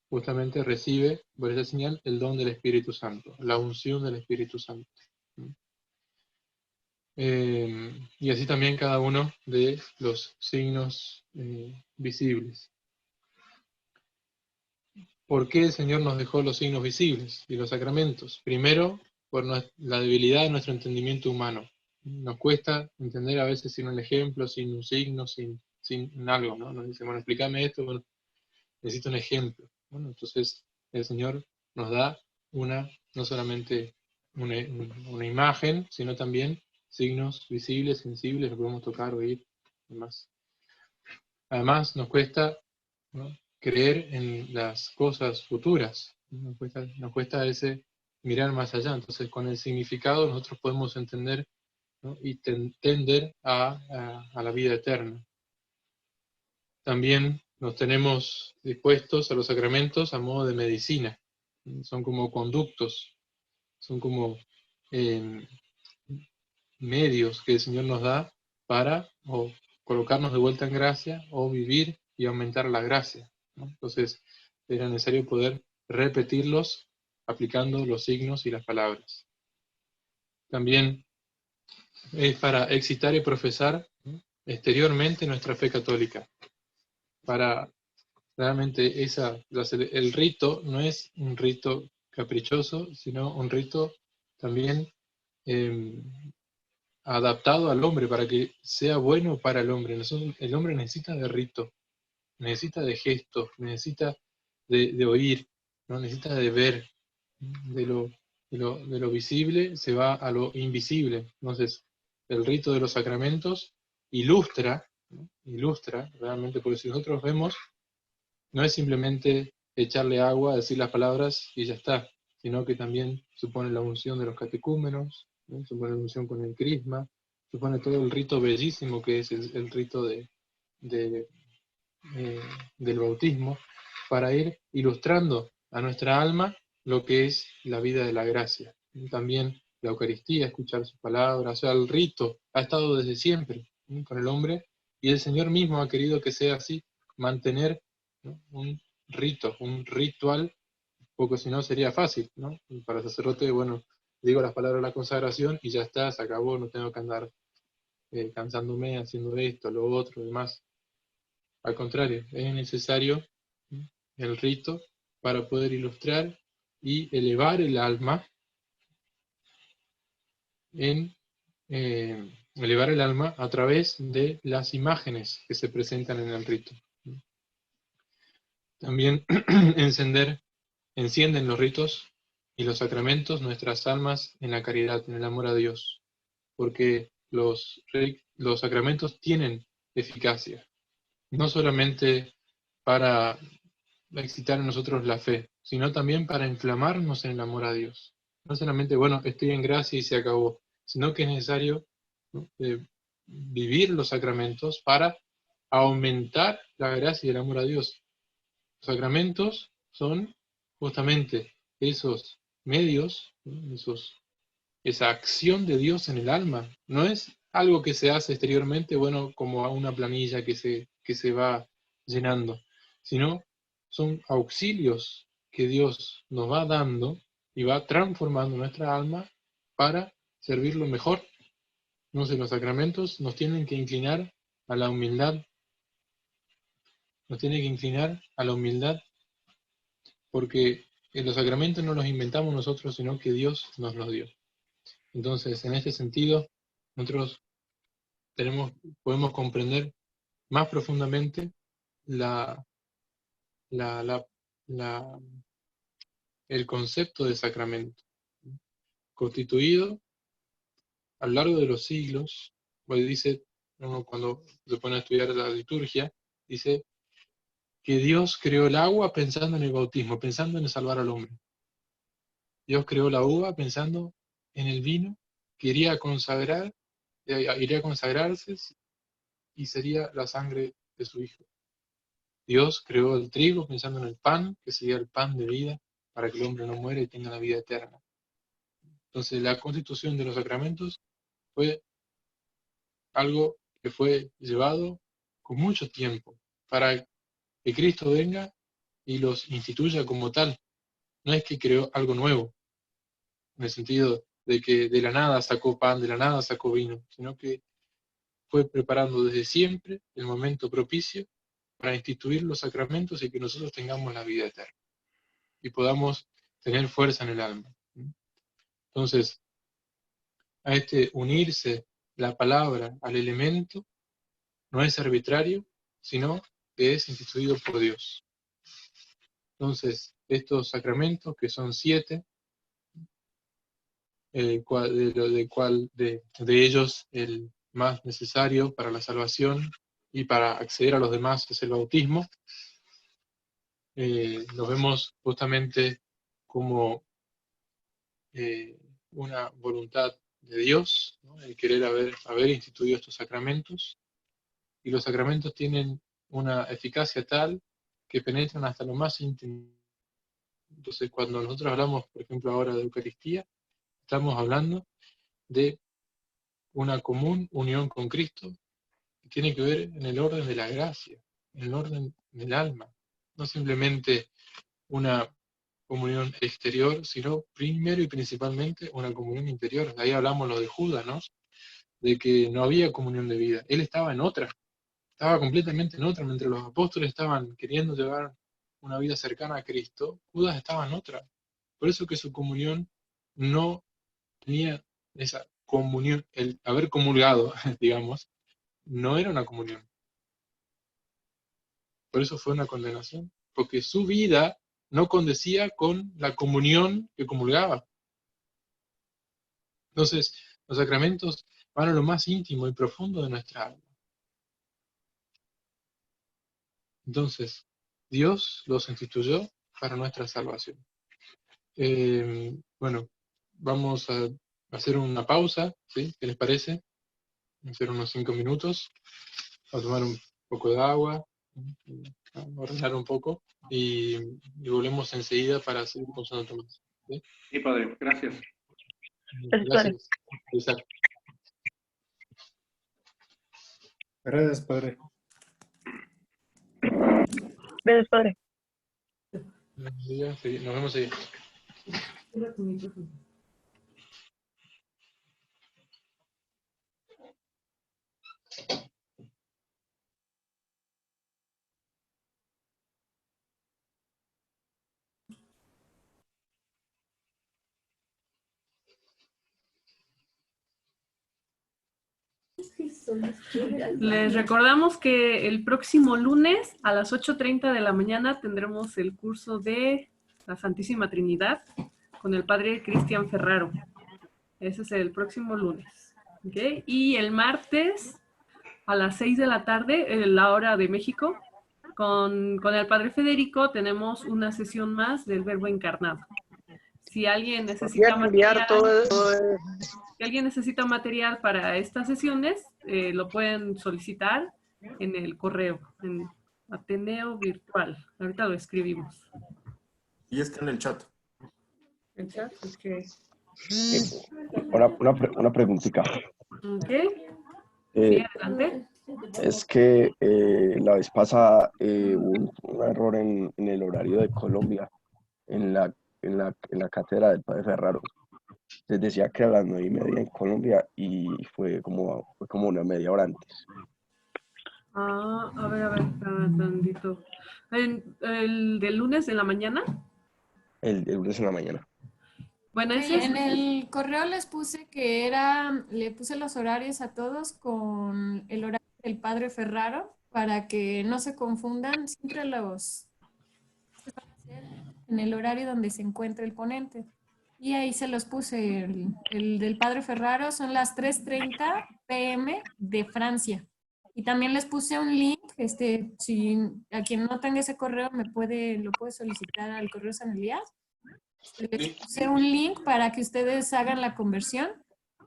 justamente recibe por esa señal el don del Espíritu Santo, la unción del Espíritu Santo. Y así también cada uno de los signos visibles. ¿Por qué el Señor nos dejó los signos visibles y los sacramentos? Primero, por la debilidad de nuestro entendimiento humano. Nos cuesta entender a veces sin un ejemplo, sin un signo, sin algo, ¿no? Nos dice, bueno, explícame esto, bueno, necesito un ejemplo. Bueno, entonces el Señor nos da no solamente una imagen, sino también signos visibles, sensibles, lo podemos tocar, oír, demás. Además, nos cuesta, ¿no?, creer en las cosas futuras. Nos cuesta ese mirar más allá. Entonces, con el significado nosotros podemos entender, ¿no?, y tender a la vida eterna. También nos tenemos dispuestos a los sacramentos a modo de medicina. Son como conductos, son como medios que el Señor nos da para o colocarnos de vuelta en gracia o vivir y aumentar la gracia, ¿no? Entonces era necesario poder repetirlos aplicando los signos y las palabras. También es para excitar y profesar, ¿no?, exteriormente nuestra fe católica. Para realmente el rito no es un rito caprichoso, sino un rito también adaptado al hombre, para que sea bueno para el hombre. El hombre necesita de rito, necesita de gestos, necesita de oír, ¿no? Necesita de ver. De lo visible se va a lo invisible. Entonces, el rito de los sacramentos ilustra, ¿no?, ilustra realmente, porque si nosotros vemos, no es simplemente echarle agua, decir las palabras y ya está, sino que también supone la unción de los catecúmenos, ¿no?, supone la unción con el crisma, supone todo el rito bellísimo que es el rito del bautismo, para ir ilustrando a nuestra alma lo que es la vida de la gracia. También la Eucaristía, escuchar sus palabras, o sea, el rito ha estado desde siempre, ¿no?, con el hombre, y el Señor mismo ha querido que sea así, mantener, ¿no?, un rito, un ritual, porque si no sería fácil, ¿no? Para el sacerdote, bueno, digo las palabras de la consagración y ya está, se acabó, no tengo que andar cansándome, haciendo esto, lo otro, demás. Al contrario, es necesario, ¿no?, el rito para poder ilustrar y elevar el alma elevar el alma a través de las imágenes que se presentan en el rito. También encienden los ritos y los sacramentos nuestras almas en la caridad, en el amor a Dios, porque los sacramentos tienen eficacia, no solamente para excitar en nosotros la fe, sino también para inflamarnos en el amor a Dios. No solamente, bueno, estoy en gracia y se acabó, sino que es necesario, ¿no?, vivir los sacramentos para aumentar la gracia y el amor a Dios. Los sacramentos son justamente esos medios, ¿no?, esa acción de Dios en el alma. No es algo que se hace exteriormente, bueno, como a una planilla que se va llenando, sino son auxilios que Dios nos va dando y va transformando nuestra alma para servirlo mejor. Entonces los sacramentos nos tienen que inclinar a la humildad, porque los sacramentos no los inventamos nosotros, sino que Dios nos los dio. Entonces, en este sentido, nosotros podemos comprender más profundamente el concepto de sacramento, constituido a lo largo de los siglos. Pues dice, uno cuando se pone a estudiar la liturgia, dice que Dios creó el agua pensando en el bautismo, pensando en salvar al hombre. Dios creó la uva pensando en el vino, que iría a consagrarse y sería la sangre de su Hijo. Dios creó el trigo pensando en el pan, que sería el pan de vida, para que el hombre no muera y tenga la vida eterna. Entonces, la constitución de los sacramentos fue algo que fue llevado con mucho tiempo, para que Cristo venga y los instituya como tal. No es que creó algo nuevo, en el sentido de que de la nada sacó pan, de la nada sacó vino, sino que fue preparando desde siempre el momento propicio para instituir los sacramentos y que nosotros tengamos la vida eterna y podamos tener fuerza en el alma. Entonces, a unirse la palabra al elemento no es arbitrario, sino que es instituido por Dios. Entonces, estos sacramentos, que son 7, de ellos el más necesario para la salvación y para acceder a los demás es el bautismo, nos vemos justamente como una voluntad de Dios, ¿no? El querer haber instituido estos sacramentos, y los sacramentos tienen una eficacia tal que penetran hasta lo más íntimo. Entonces, cuando nosotros hablamos, por ejemplo, ahora de Eucaristía, estamos hablando de una común unión con Cristo que tiene que ver en el orden de la gracia, en el orden del alma, no simplemente una comunión exterior, sino primero y principalmente una comunión interior. De ahí hablamos lo de Judas, ¿no? De que no había comunión de vida. Él estaba en otra, estaba completamente en otra. Mientras los apóstoles estaban queriendo llevar una vida cercana a Cristo, Judas estaba en otra. Por eso que su comunión no tenía esa comunión, el haber comulgado, digamos, no era una comunión. Por eso fue una condenación, porque su vida no condecía con la comunión que comulgaba. Entonces, los sacramentos van a lo más íntimo y profundo de nuestra alma. Entonces, Dios los instituyó para nuestra salvación. Bueno, vamos a hacer una pausa, ¿sí? ¿Qué les parece? Hacer unos 5 minutos, a tomar un poco de agua, a ordenar un poco, y volvemos enseguida para seguir con Santo Tomás. ¿Sí? Sí, padre, gracias. Gracias. Isaac. Gracias, padre. Gracias, padre. Nos vemos enseguida. Les recordamos que el próximo lunes a las 8:30 de la mañana tendremos el curso de la Santísima Trinidad con el padre Cristian Ferraro. Ese es el próximo lunes. ¿Okay? Y el martes a las 6 de la tarde, la hora de México, con el padre Federico tenemos una sesión más del Verbo Encarnado. Si alguien necesita material para estas sesiones, lo pueden solicitar en el correo, en Ateneo Virtual. Ahorita lo escribimos. Y está en el chat. ¿El chat? Ok. Una preguntita. Ok. Sí, adelante. Es que la vez pasada hubo un error en el horario de Colombia, en la cátedra del padre Ferraro. Les decía que a las 9:30 en Colombia y fue como una media hora antes. A ver, tantito. ¿El del lunes en la mañana? El lunes en la mañana. Bueno, Sí, en el correo les puse le puse los horarios a todos con el horario del padre Ferraro para que no se confundan, siempre los en el horario donde se encuentra el ponente. Y ahí se los puse, el del padre Ferraro son las 3:30 p.m. de Francia. Y también les puse un link, si a quien no tenga ese correo lo puede solicitar al correo San Elías. Les puse un link para que ustedes hagan la conversión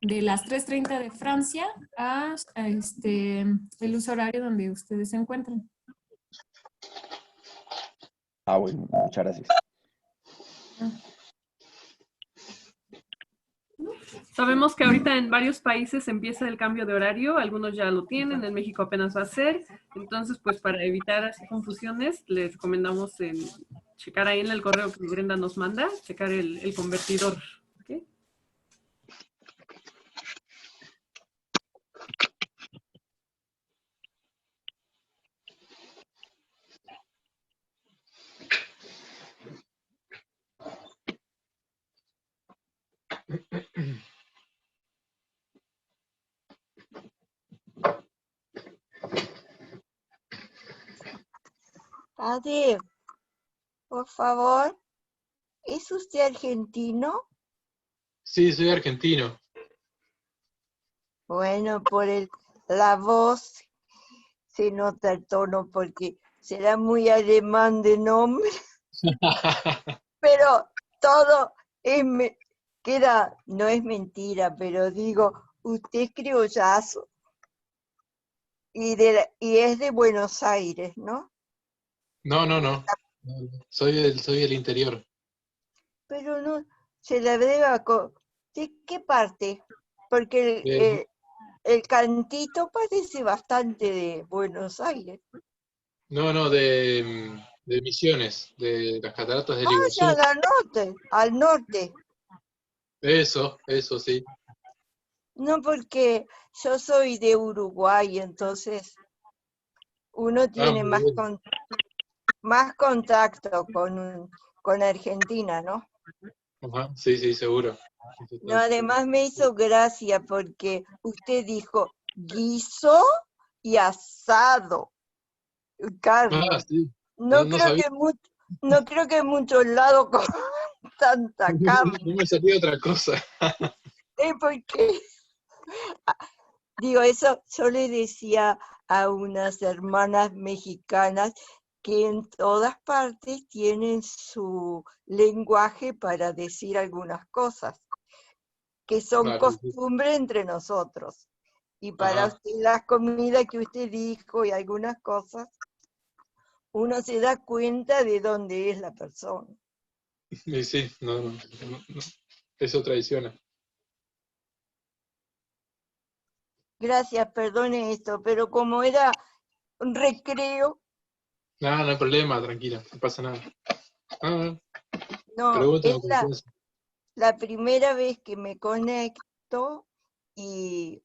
de las 3:30 de Francia a el uso horario donde ustedes se encuentran. Ah, bueno, muchas gracias. Sabemos que ahorita en varios países empieza el cambio de horario, algunos ya lo tienen, en México apenas va a ser. Entonces, pues para evitar así confusiones, les recomendamos checar ahí en el correo que Brenda nos manda, checar el convertidor. ¿Okay? Padre, por favor, ¿es usted argentino? Sí, soy argentino. Bueno, la voz se nota el tono porque será muy alemán de nombre, pero todo no es mentira, pero digo, usted es criollazo y es de Buenos Aires, ¿no? No. Soy del interior. Pero no, se la debe ¿de qué parte? Porque Eh, el cantito parece bastante de Buenos Aires. no, de Misiones, de las cataratas del Iguazú. Al norte. Eso, sí. No, porque yo soy de Uruguay, entonces uno tiene Muy bien. más contacto con Argentina, ¿no? Ajá, sí, seguro. No, además me hizo gracia porque usted dijo guiso y asado, carne. Sí. No No creo sabía. no creo que en muchos lados con tanta carne. No me salía otra cosa. Porque, digo, eso yo le decía a unas hermanas mexicanas que en todas partes tienen su lenguaje para decir algunas cosas, que son Claro, sí. costumbre entre nosotros. Y para Ajá. usted, las comidas que usted dijo y algunas cosas, uno se da cuenta de dónde es la persona. Y sí, no. Eso traiciona. Gracias, perdone esto, pero como era un recreo, No hay problema, tranquila, no pasa nada. no, Pregúntame es cualquier cosa. la primera vez que me conecto y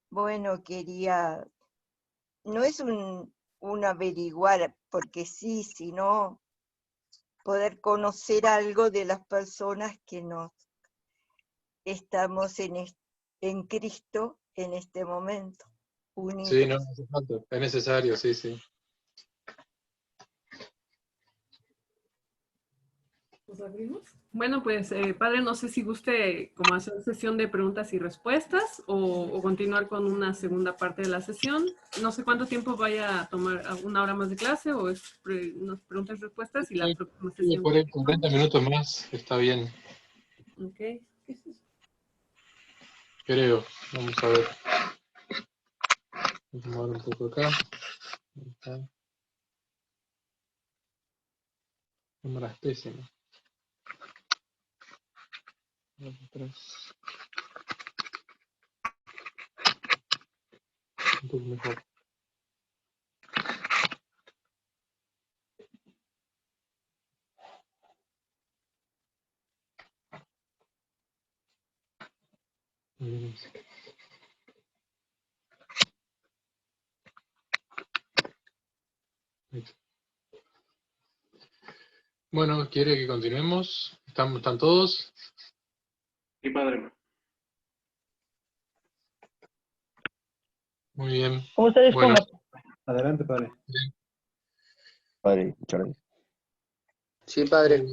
bueno, no es un averiguar, porque sí, sino poder conocer algo de las personas que nos estamos en Cristo en este momento, Sí, no unidos. hace falta. Es necesario, sí. ¿Nos abrimos? Bueno, pues padre, no sé si guste como hacer sesión de preguntas y respuestas o continuar con una segunda parte de la sesión. No sé cuánto tiempo vaya a tomar, una hora más de clase o es unas preguntas y respuestas y la próxima sesión. Por 40 minutos más está bien, Ok. creo. Vamos a ver. Vamos a mover un poco acá. Ahí está. Cámara pésima. Un poco mejor. Bueno, ¿quiere que continuemos? ¿Están todos? Sí, padre. Muy bien. Como usted Bueno, disponga. Adelante, padre. Padre, muchas gracias. Sí, padre.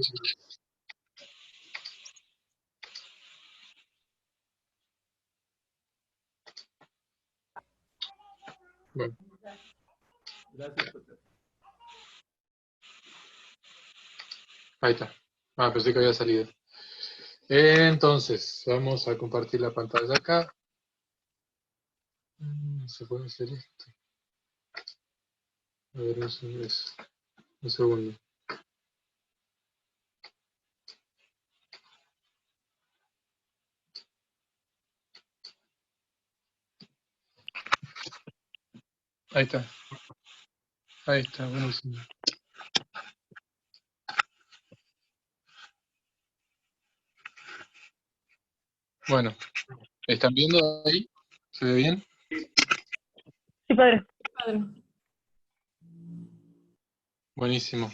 bueno. Gracias, Peter. Ahí está. Pensé que había salido. Entonces, vamos a compartir la pantalla acá. ¿Se puede hacer esto? A ver, un segundo. Ahí está. Ahí está, buenísimo. Bueno, ¿están viendo ahí? ¿Se ve bien? Sí, padre. Padre. Buenísimo.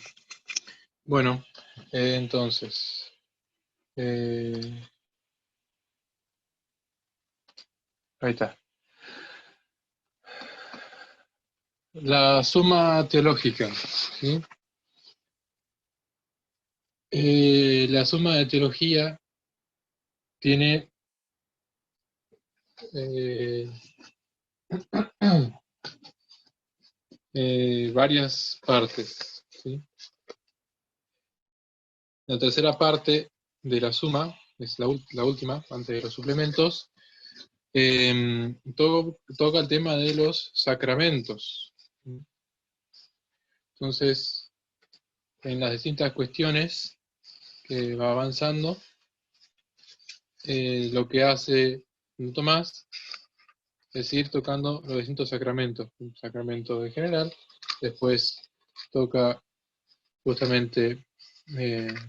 Bueno, entonces, ahí está. La suma teológica, ¿sí? La suma de teología tiene varias partes, ¿sí? La tercera parte de la suma, es la última, antes de los suplementos, toca el tema de los sacramentos. Entonces, en las distintas cuestiones que va avanzando, lo que hace Tomás es ir tocando los distintos sacramentos. Un sacramento en general, después toca justamente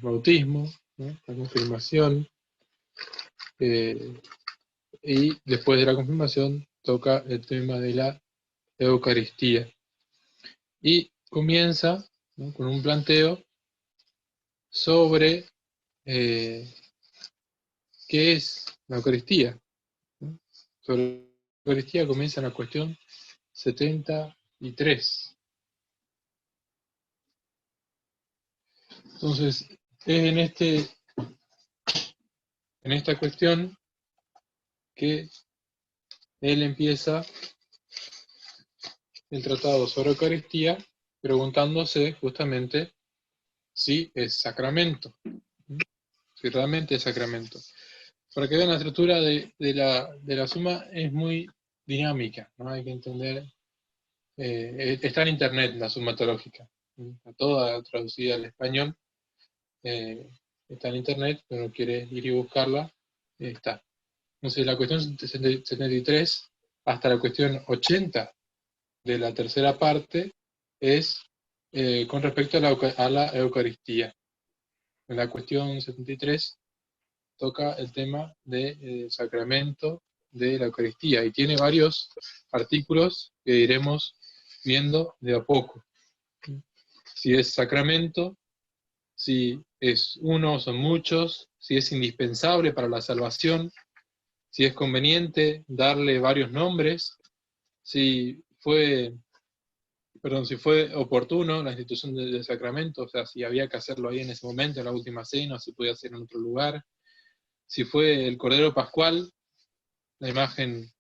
bautismo, ¿no? La confirmación, y después de la confirmación toca el tema de la Eucaristía. Y comienza, ¿no?, con un planteo sobre qué es la Eucaristía, ¿no? Sobre la Eucaristía comienza en la cuestión 73. Entonces, es en esta cuestión que él empieza el tratado sobre Eucaristía preguntándose justamente si es sacramento, si realmente es sacramento. Para que vean, la estructura de la suma es muy dinámica, ¿no? Hay que entender, está en internet la suma teológica, está toda traducida al español, está en internet, pero quiere ir y buscarla, está. Entonces la cuestión 73 hasta la cuestión 80 de la tercera parte es con respecto a la Eucaristía. En la cuestión 73 toca el tema del sacramento de la Eucaristía y tiene varios artículos que iremos viendo de a poco. Si es sacramento, si es uno o son muchos, si es indispensable para la salvación, si es conveniente darle varios nombres, si fue oportuno la institución del sacramento, o sea, si había que hacerlo ahí en ese momento, en la última cena, o si podía ser en otro lugar, si fue el Cordero Pascual, la imagen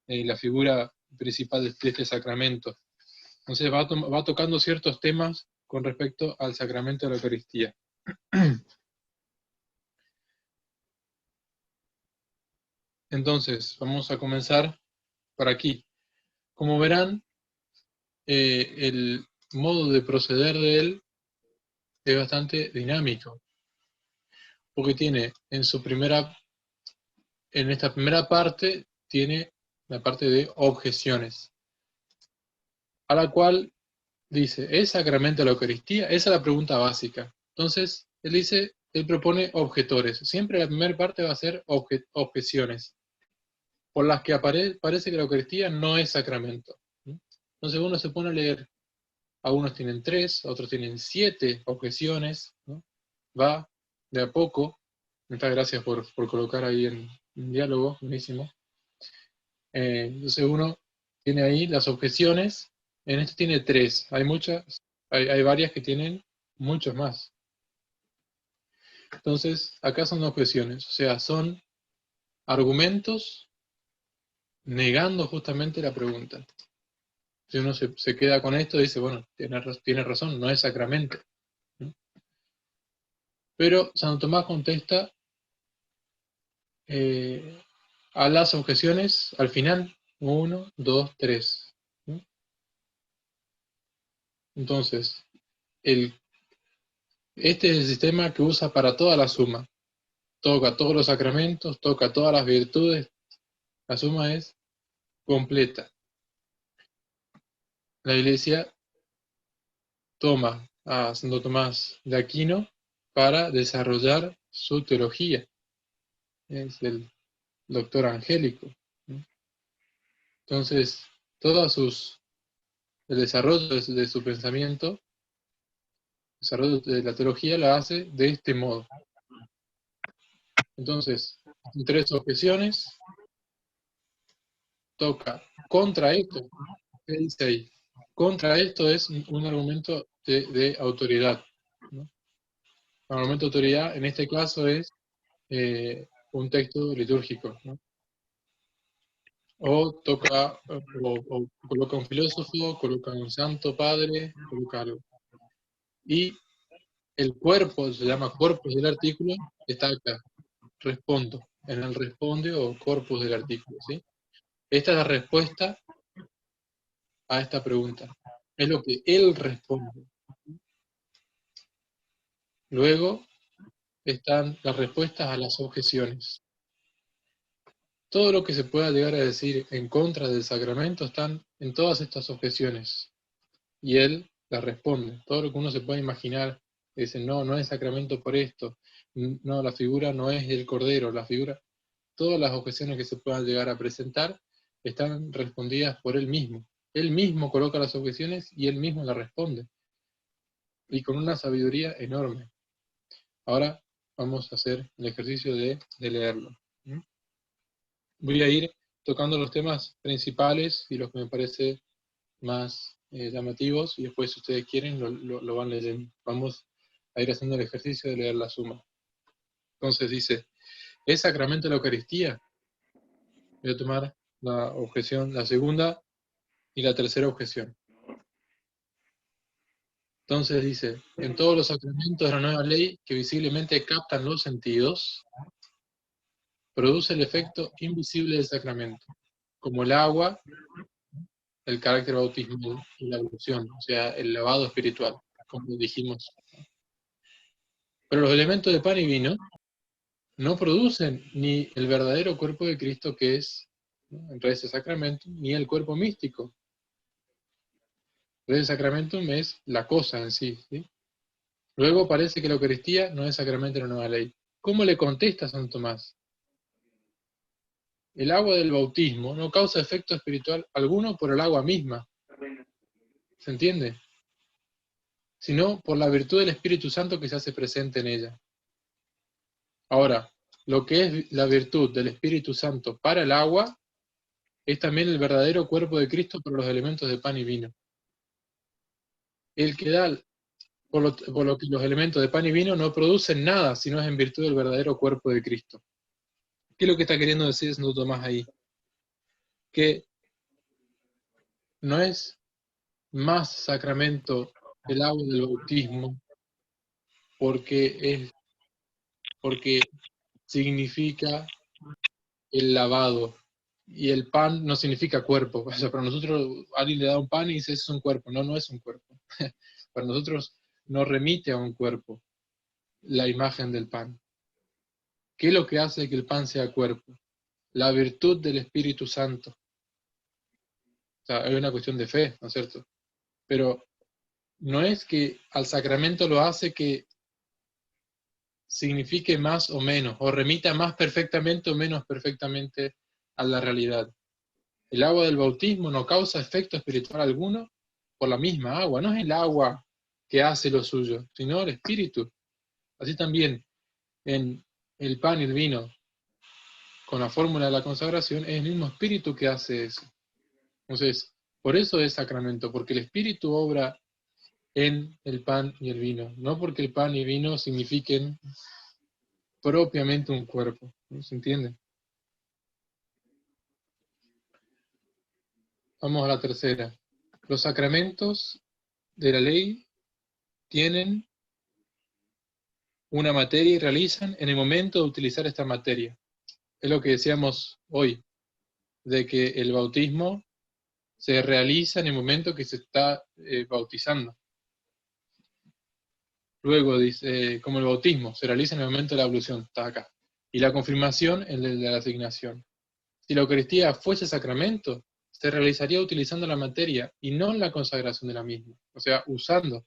y la figura principal de este sacramento. Entonces va tocando ciertos temas con respecto al sacramento de la Eucaristía. Entonces, vamos a comenzar por aquí. Como verán, el modo de proceder de él es bastante dinámico, porque tiene en esta primera parte, tiene la parte de objeciones, a la cual dice, ¿es sacramento la Eucaristía? Esa es la pregunta básica. Entonces, él propone objetores. Siempre la primera parte va a ser objeciones, por las que parece que la Eucaristía no es sacramento. Entonces uno se pone a leer, algunos tienen 3, otros tienen 7 objeciones, ¿no? Va de a poco. Muchas gracias por colocar ahí en diálogo, buenísimo. Entonces uno tiene ahí las objeciones, en este tiene 3, hay varias que tienen muchos más. Entonces, acá son objeciones, o sea, son argumentos negando justamente la pregunta. Si uno se queda con esto, dice, bueno, tiene razón, no es sacramento, ¿no? Pero Santo Tomás contesta a las objeciones al final, 1, 2, 3. ¿No? Entonces, este es el sistema que usa para toda la suma. Toca todos los sacramentos, toca todas las virtudes. La suma es completa. la Iglesia toma a Santo Tomás de Aquino para desarrollar su teología. Es el doctor angélico. Entonces, el desarrollo de su pensamiento, el desarrollo de la teología, la hace de este modo. Entonces, en 3 objeciones, toca contra esto. ¿Qué dice ahí? Contra esto es un argumento de autoridad, ¿no? Un argumento de autoridad, en este caso, es un texto litúrgico, ¿no? O toca, o coloca un filósofo, coloca un santo padre, coloca algo. Y el cuerpo, se llama corpus del artículo, está acá. Respondo. En el responde o corpus del artículo, ¿sí? Esta es la respuesta a esta pregunta. Es lo que él responde. Luego están las respuestas a las objeciones. Todo lo que se pueda llegar a decir en contra del sacramento están en todas estas objeciones. Y él las responde. Todo lo que uno se pueda imaginar, dice, no, no es sacramento por esto. No, la figura no es el cordero, la figura. Todas las objeciones que se puedan llegar a presentar están respondidas por él mismo. Él mismo coloca las objeciones y él mismo las responde. Y con una sabiduría enorme. Ahora vamos a hacer el ejercicio de leerlo. Voy a ir tocando los temas principales y los que me parecen más llamativos, y después, si ustedes quieren, lo van leyendo. Vamos a ir haciendo el ejercicio de leer la suma. Entonces dice, ¿es sacramento la Eucaristía? Voy a tomar la objeción, la segunda y la tercera objeción. Entonces dice, en todos los sacramentos de la nueva ley que visiblemente captan los sentidos, produce el efecto invisible del sacramento, como el agua, el carácter bautismal y la ablución, o sea, el lavado espiritual, como dijimos. Pero los elementos de pan y vino no producen ni el verdadero cuerpo de Cristo, que es, ¿no?, en ese sacramento, ni el cuerpo místico. El sacramento es la cosa en sí, ¿sí? Luego parece que la Eucaristía no es sacramento de la nueva ley. ¿Cómo le contesta San Tomás? El agua del bautismo no causa efecto espiritual alguno por el agua misma. ¿Se entiende? Sino por la virtud del Espíritu Santo que se hace presente en ella. Ahora, lo que es la virtud del Espíritu Santo para el agua es también el verdadero cuerpo de Cristo para los elementos de pan y vino. El que da, por lo que los elementos de pan y vino no producen nada, sino es en virtud del verdadero cuerpo de Cristo. ¿Qué es lo que está queriendo decir Santo Tomás ahí? Que no es más sacramento el agua del bautismo porque significa el lavado, y el pan no significa cuerpo. O sea, para nosotros alguien le da un pan y dice, eso es un cuerpo. No, no es un cuerpo. Para nosotros no remite a un cuerpo la imagen del pan. ¿Qué es lo que hace que el pan sea cuerpo? La virtud del Espíritu Santo. O sea, es una cuestión de fe, ¿no es cierto? Pero no es que al sacramento lo hace que signifique más o menos, o remita más perfectamente o menos perfectamente a la realidad. El agua del bautismo no causa efecto espiritual alguno por la misma agua. No es el agua que hace lo suyo, sino el Espíritu. Así también en el pan y el vino, con la fórmula de la consagración, es el mismo Espíritu que hace eso. Entonces, por eso es sacramento, porque el Espíritu obra en el pan y el vino, no porque el pan y el vino signifiquen propiamente un cuerpo. ¿No se entiende? Vamos a la tercera. Los sacramentos de la ley tienen una materia y realizan en el momento de utilizar esta materia. Es lo que decíamos hoy, de que el bautismo se realiza en el momento que se está bautizando. Luego dice, como el bautismo, se realiza en el momento de la ablución, está acá. Y la confirmación en el de la asignación. Si la Eucaristía fuese sacramento, se realizaría utilizando la materia y no en la consagración de la misma. O sea, usando,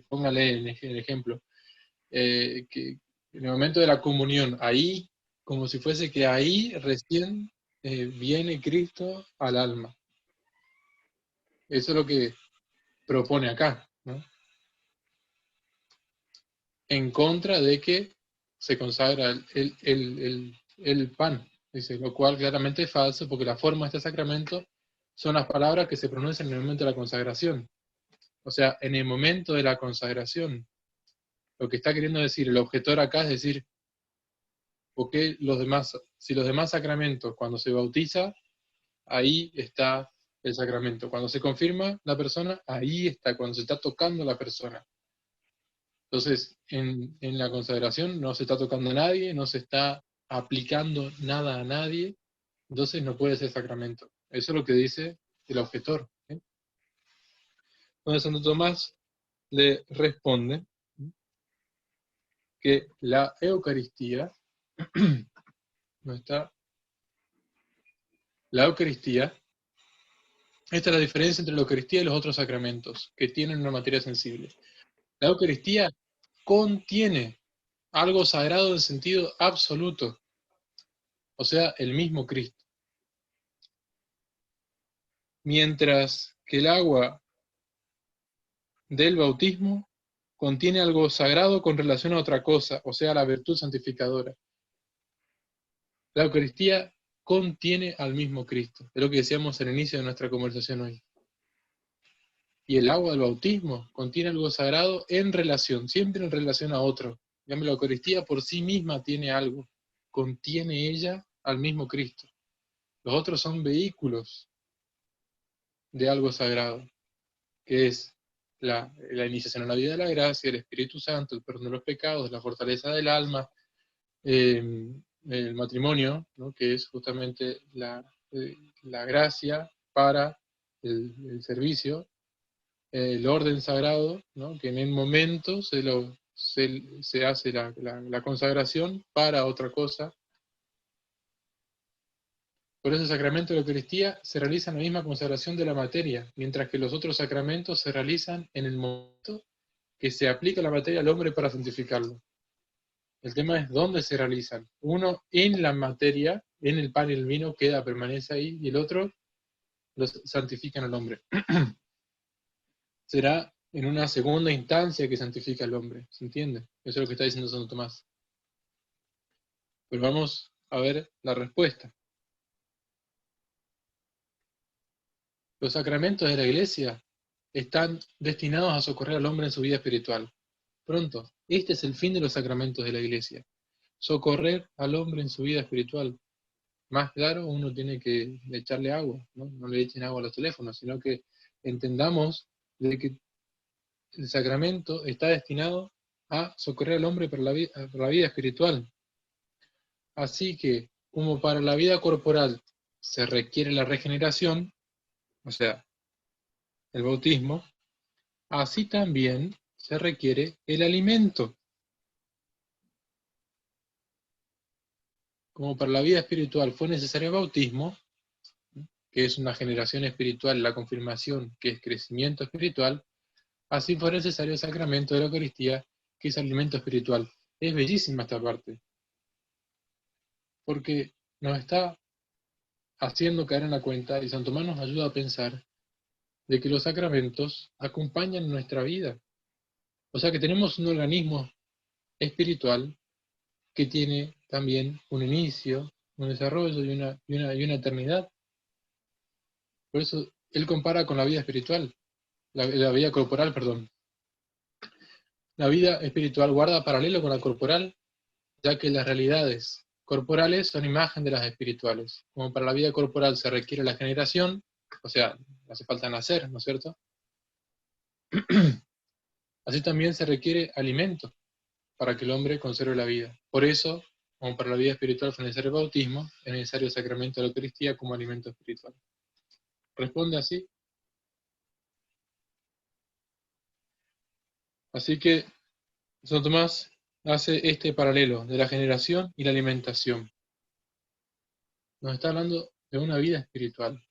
póngale el ejemplo, que en el momento de la comunión, ahí, como si fuese que ahí recién viene Cristo al alma. Eso es lo que propone acá, ¿no? En contra de que se consagra el pan, dice, lo cual claramente es falso, porque la forma de este sacramento son las palabras que se pronuncian en el momento de la consagración. O sea, en el momento de la consagración, lo que está queriendo decir el objetor acá es decir, porque si los demás sacramentos, cuando se bautiza, ahí está el sacramento. Cuando se confirma la persona, ahí está, cuando se está tocando la persona. Entonces, en la consagración no se está tocando a nadie, no se está aplicando nada a nadie, entonces no puede ser sacramento. Eso es lo que dice el objetor. Entonces Santo Tomás le responde que la Eucaristía, no está, la Eucaristía, esta es la diferencia entre la Eucaristía y los otros sacramentos, que tienen una materia sensible. La Eucaristía contiene algo sagrado en sentido absoluto, o sea, el mismo Cristo. Mientras que el agua del bautismo contiene algo sagrado con relación a otra cosa, o sea, la virtud santificadora. La Eucaristía contiene al mismo Cristo, es lo que decíamos al inicio de nuestra conversación hoy. Y el agua del bautismo contiene algo sagrado en relación, siempre en relación a otro. Digamos, la Eucaristía por sí misma tiene algo, contiene ella al mismo Cristo. Los otros son vehículos de algo sagrado, que es la iniciación a la vida de la gracia, el Espíritu Santo, el perdón de los pecados, la fortaleza del alma, el matrimonio, ¿no? Que es justamente la gracia para el servicio, el orden sagrado, ¿no? Que en el momento se hace la consagración para otra cosa. Por eso el sacramento de la Eucaristía se realiza en la misma consagración de la materia, mientras que los otros sacramentos se realizan en el momento que se aplica la materia al hombre para santificarlo. El tema es dónde se realizan. Uno en la materia, en el pan y el vino, permanece ahí, y el otro los santifican al hombre. Será en una segunda instancia que santifica al hombre, ¿se entiende? Eso es lo que está diciendo Santo Tomás. Pero vamos a ver la respuesta. Los sacramentos de la Iglesia están destinados a socorrer al hombre en su vida espiritual. Pronto, este es el fin de los sacramentos de la Iglesia. Socorrer al hombre en su vida espiritual. Más claro, uno tiene que echarle agua, ¿no? No le echen agua a los teléfonos, sino que entendamos de que el sacramento está destinado a socorrer al hombre para la vida espiritual. Así que, como para la vida corporal se requiere la regeneración, o sea, el bautismo, así también se requiere el alimento. Como para la vida espiritual fue necesario el bautismo, que es una generación espiritual, la confirmación, que es crecimiento espiritual, así fue necesario el sacramento de la Eucaristía, que es alimento espiritual. Es bellísima esta parte, porque nos está haciendo caer en la cuenta, y Santo Tomás nos ayuda a pensar, de que los sacramentos acompañan nuestra vida. O sea que tenemos un organismo espiritual que tiene también un inicio, un desarrollo y una eternidad. Por eso él compara con la vida espiritual, la vida corporal, perdón. La vida espiritual guarda paralelo con la corporal, ya que las realidades corporales son imagen de las espirituales. Como para la vida corporal se requiere la generación, o sea, hace falta nacer, ¿no es cierto? Así también se requiere alimento para que el hombre conserve la vida. Por eso, como para la vida espiritual fue necesario el bautismo, es necesario el sacramento de la Eucaristía como alimento espiritual. ¿Responde así? Así que Santo Tomás hace este paralelo de la generación y la alimentación. Nos está hablando de una vida espiritual.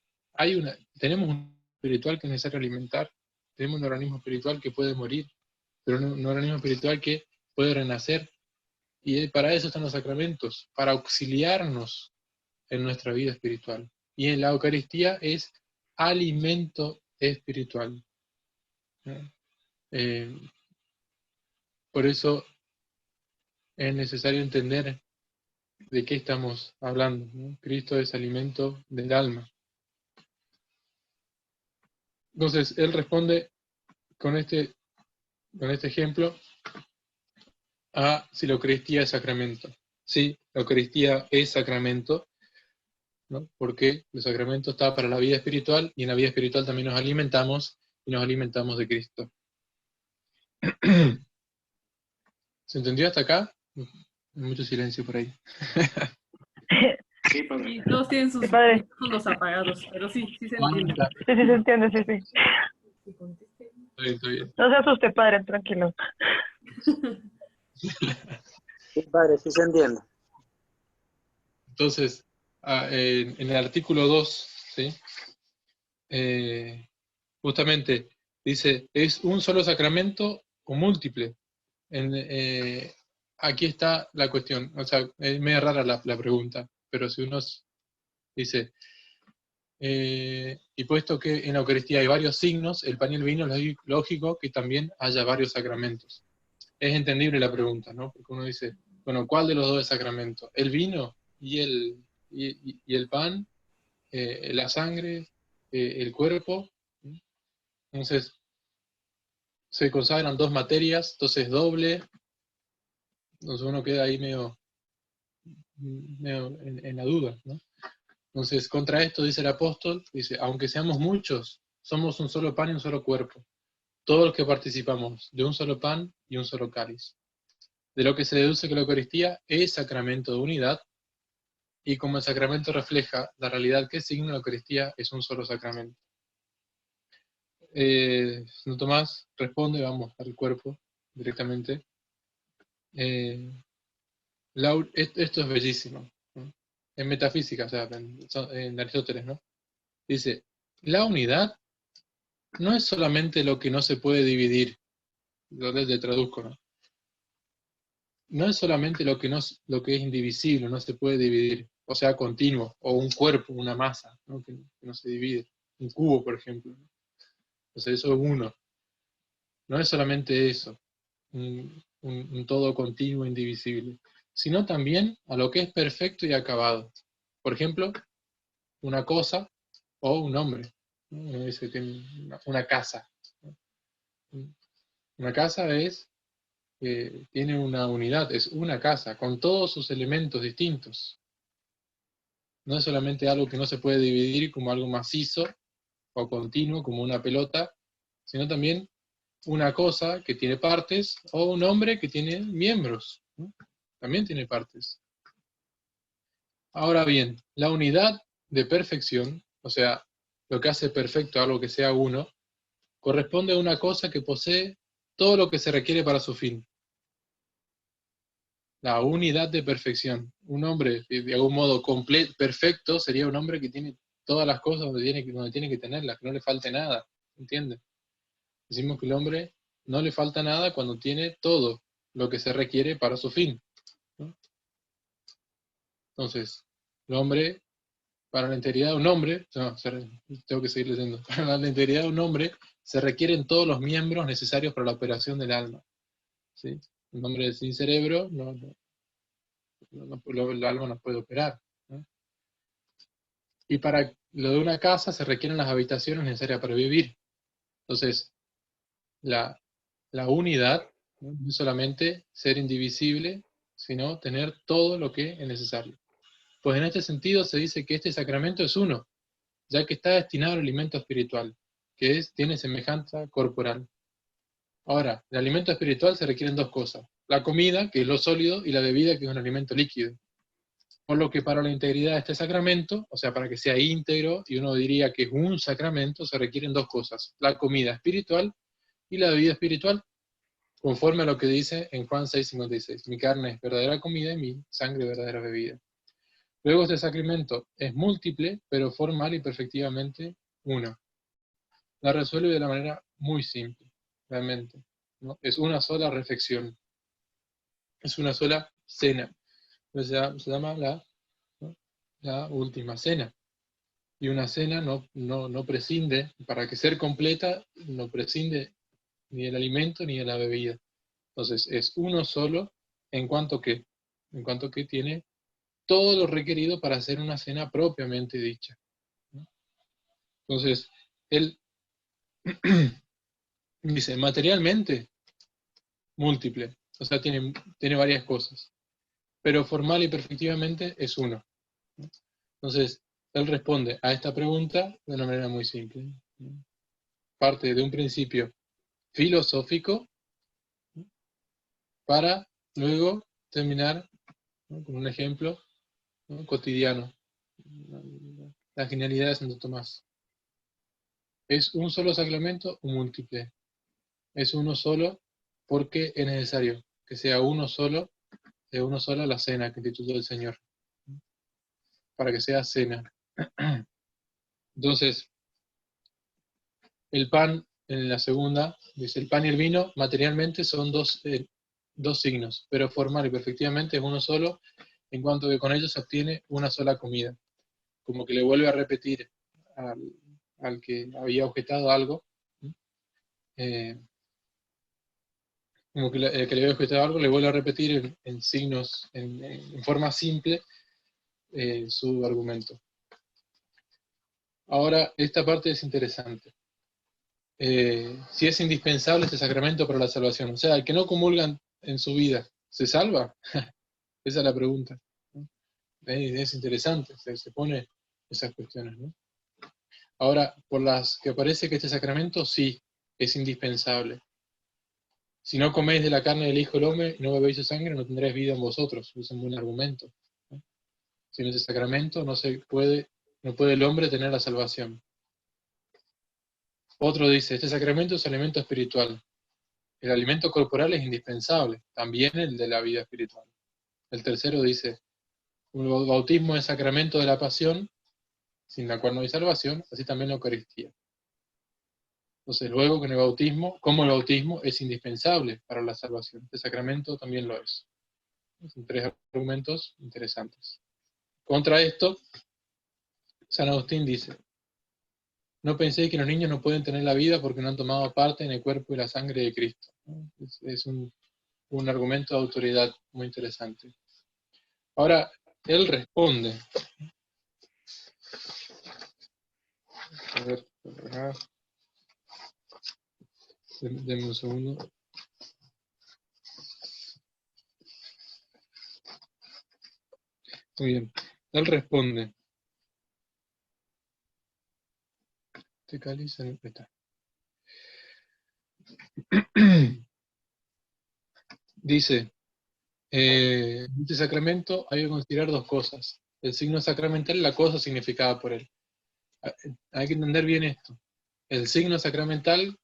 tenemos un espiritual que es necesario alimentar, tenemos un organismo espiritual que puede morir, pero un organismo espiritual que puede renacer, y para eso están los sacramentos, para auxiliarnos en nuestra vida espiritual. Y en la Eucaristía es alimento espiritual. Por eso es necesario entender de qué estamos hablando, ¿no? Cristo es alimento del alma. Entonces, él responde con este ejemplo a si la Eucaristía es sacramento. Sí, la Eucaristía es sacramento, ¿no? Porque el sacramento está para la vida espiritual, y en la vida espiritual también nos alimentamos, y nos alimentamos de Cristo. ¿Se entendió hasta acá? Mucho silencio por ahí. Sí, padre. Y todos tienen sus Sí, padre. micrófonos apagados, pero sí se entiende. Sí, se entiende, sí. Está bien. No se asuste, padre, tranquilo. Sí, padre, sí se entiende. Entonces, en el artículo 2, ¿sí? Justamente dice, ¿es un solo sacramento o múltiple? Aquí está la cuestión. O sea, es medio rara la pregunta, pero si uno dice, y puesto que en la Eucaristía hay varios signos, el pan y el vino, es lógico que también haya varios sacramentos. Es entendible la pregunta, ¿no? Porque uno dice, bueno, ¿cuál de los dos es sacramento? ¿El vino y el pan? ¿La sangre? ¿El cuerpo? Entonces, se consagran dos materias, entonces doble. Entonces uno queda ahí medio en la duda, ¿no? Entonces, contra esto dice el apóstol, dice, aunque seamos muchos, somos un solo pan y un solo cuerpo, todos los que participamos de un solo pan y un solo cáliz. De lo que se deduce que la Eucaristía es sacramento de unidad, y como el sacramento refleja la realidad que signa la Eucaristía, es un solo sacramento. Santo Tomás responde, vamos al cuerpo directamente. Esto es bellísimo, ¿no? En metafísica, o sea, en Aristóteles, ¿no? Dice, la unidad no es solamente lo que no se puede dividir, lo le traduzco, ¿no? No es solamente lo que es indivisible, no se puede dividir, o sea, continuo, o un cuerpo, una masa, ¿no? Que no se divide, un cubo, por ejemplo, ¿no? Entonces eso es uno. No es solamente eso, un todo continuo, indivisible, sino también a lo que es perfecto y acabado. Por ejemplo, una cosa o un hombre, ¿no? Uno dice que una casa. Una casa tiene una unidad, es una casa, con todos sus elementos distintos. No es solamente algo que no se puede dividir como algo macizo o continuo, como una pelota, sino también una cosa que tiene partes, o un hombre que tiene miembros, ¿no? También tiene partes. Ahora bien, la unidad de perfección, o sea, lo que hace perfecto algo que sea uno, corresponde a una cosa que posee todo lo que se requiere para su fin. La unidad de perfección. Un hombre, de algún modo perfecto, sería un hombre que tiene todas las cosas donde tiene que tenerlas, que no le falte nada, ¿entiendes? Decimos que el hombre no le falta nada cuando tiene todo lo que se requiere para su fin, ¿no? Entonces, el hombre, para la integridad de un hombre, tengo que seguir leyendo, para la integridad de un hombre se requieren todos los miembros necesarios para la operación del alma, ¿sí? Un hombre sin cerebro, el alma no puede operar, ¿no? Y para lo de una casa se requieren las habitaciones necesarias para vivir. Entonces, la unidad, ¿no? No es solamente ser indivisible, sino tener todo lo que es necesario. Pues en este sentido se dice que este sacramento es uno, ya que está destinado al alimento espiritual, que tiene semejanza corporal. Ahora, el alimento espiritual se requieren dos cosas: la comida, que es lo sólido, y la bebida, que es un alimento líquido. Por lo que para la integridad de este sacramento, o sea, para que sea íntegro, y uno diría que es un sacramento, se requieren dos cosas: la comida espiritual y la bebida espiritual, conforme a lo que dice en Juan 6:56, mi carne es verdadera comida y mi sangre verdadera bebida. Luego este sacramento es múltiple, pero formal y perfectivamente uno. La resuelve de la manera muy simple, realmente, ¿no? Es una sola reflexión, es una sola cena. Entonces se llama la última cena. Y una cena no prescinde, para que ser completa, no prescinde ni del alimento ni de la bebida. Entonces es uno solo en cuanto que tiene todo lo requerido para hacer una cena propiamente dicha, ¿no? Entonces, él dice, materialmente, múltiple, o sea, tiene varias cosas, pero formal y perfectivamente es uno, ¿no? Entonces, él responde a esta pregunta de una manera muy simple, ¿no? Parte de un principio filosófico, ¿no? Para luego terminar, ¿no? Con un ejemplo, ¿no? Cotidiano. La genialidad de Santo Tomás. ¿Es un solo sacramento o múltiple? Es uno solo porque es necesario que sea uno solo, de uno solo la cena que instituyó el Señor, para que sea cena. Entonces, el pan, en la segunda, dice, el pan y el vino materialmente son dos signos, pero formal y perfectivamente es uno solo, en cuanto que con ellos se obtiene una sola comida. Como que le vuelve a repetir al que había objetado algo, como que el que le había objetado algo le vuelve a repetir en signos, en forma simple, su argumento. Ahora, esta parte es interesante. Si es indispensable este sacramento para la salvación, o sea, el que no comulga en su vida, ¿se salva? Esa es la pregunta, ¿no? Es interesante, se pone esas cuestiones, ¿no? Ahora, por las que parece que este sacramento sí es indispensable. Si no coméis de la carne del Hijo del Hombre y no bebéis su sangre, no tendréis vida en vosotros. Es un buen argumento, ¿no? Sin ese sacramento no puede el hombre tener la salvación. Otro dice, este sacramento es alimento espiritual. El alimento corporal es indispensable, también el de la vida espiritual. El tercero dice, el bautismo es sacramento de la pasión, sin la cual no hay salvación, así también la Eucaristía. Entonces, luego con el bautismo, como el bautismo es indispensable para la salvación, este sacramento también lo es. Son tres argumentos interesantes. Contra esto, San Agustín dice, no penséis que los niños no pueden tener la vida porque no han tomado parte en el cuerpo y la sangre de Cristo. Es un argumento de autoridad muy interesante. Ahora, él responde. A ver, denme un segundo. Muy bien. Él responde. Este cáliz ahí está. Dice, este sacramento hay que considerar dos cosas. El signo sacramental y la cosa significada por él. Hay que entender bien esto. El signo sacramental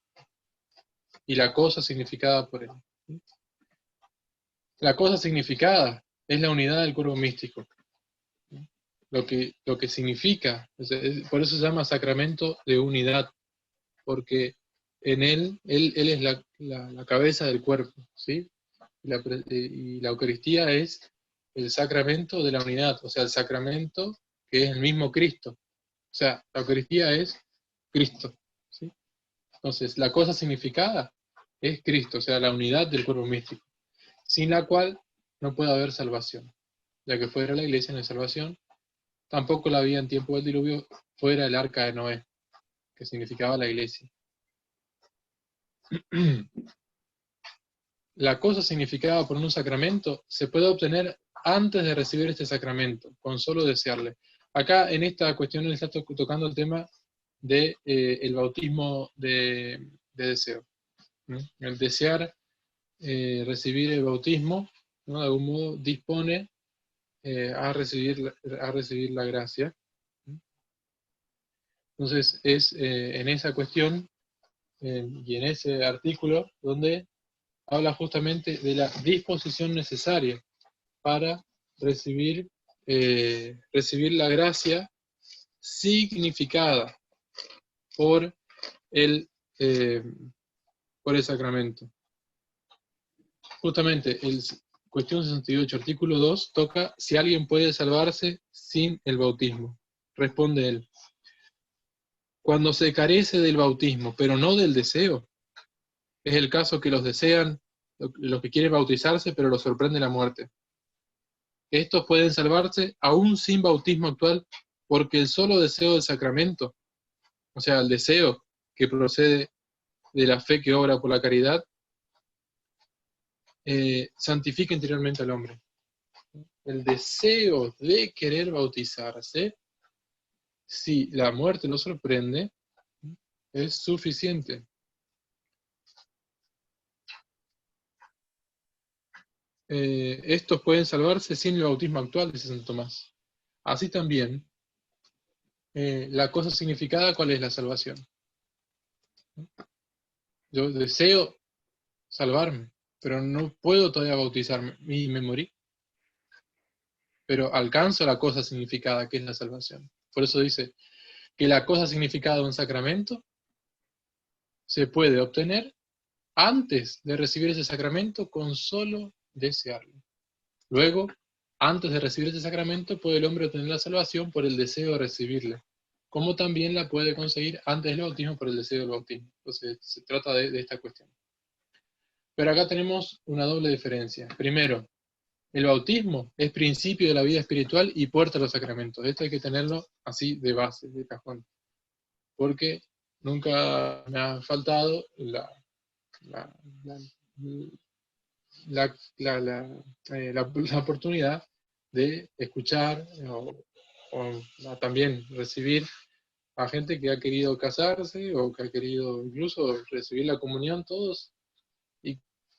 y la cosa significada por él. La cosa significada es la unidad del cuerpo místico. Lo que significa, por eso se llama sacramento de unidad, porque en él es la cabeza del cuerpo, ¿sí? Y la Eucaristía es el sacramento de la unidad, o sea, el sacramento que es el mismo Cristo. O sea, la Eucaristía es Cristo, ¿sí? Entonces, la cosa significada es Cristo, o sea, la unidad del cuerpo místico, sin la cual no puede haber salvación, ya que fuera la iglesia no hay salvación, tampoco la había en tiempo del diluvio fuera el arca de Noé, que significaba la iglesia. La cosa significada por un sacramento se puede obtener antes de recibir este sacramento, con solo desearle. Acá en esta cuestión él está tocando el tema de el bautismo de deseo, ¿no? El desear recibir el bautismo, ¿no? De algún modo dispone a recibir la gracia. Entonces es en esa cuestión y en ese artículo donde habla justamente de la disposición necesaria para recibir recibir la gracia significada por el sacramento. Justamente, cuestión 68, artículo 2, toca si alguien puede salvarse sin el bautismo. Responde él: cuando se carece del bautismo, pero no del deseo. Es el caso que los desean, los que quieren bautizarse, pero los sorprende la muerte. Estos pueden salvarse aún sin bautismo actual, porque el solo deseo del sacramento, o sea, el deseo que procede de la fe que obra por la caridad, santifica interiormente al hombre. El deseo de querer bautizarse, si la muerte lo sorprende, es suficiente. Estos pueden salvarse sin el bautismo actual, dice Santo Tomás. Así también, la cosa significada, ¿cuál es la salvación? Yo deseo salvarme, pero no puedo todavía bautizarme, y me morí. Pero alcanzo la cosa significada, que es la salvación. Por eso dice que la cosa significada de un sacramento se puede obtener antes de recibir ese sacramento con solo desearlo. Luego, antes de recibir ese sacramento, puede el hombre obtener la salvación por el deseo de recibirla, como también la puede conseguir antes del bautismo por el deseo del bautismo. Entonces, se trata de esta cuestión. Pero acá tenemos una doble diferencia. Primero, el bautismo es principio de la vida espiritual y puerta a los sacramentos. Esto hay que tenerlo así de base, de cajón. Porque nunca me ha faltado la oportunidad de escuchar o también recibir a gente que ha querido casarse o que ha querido incluso recibir la comunión, todos,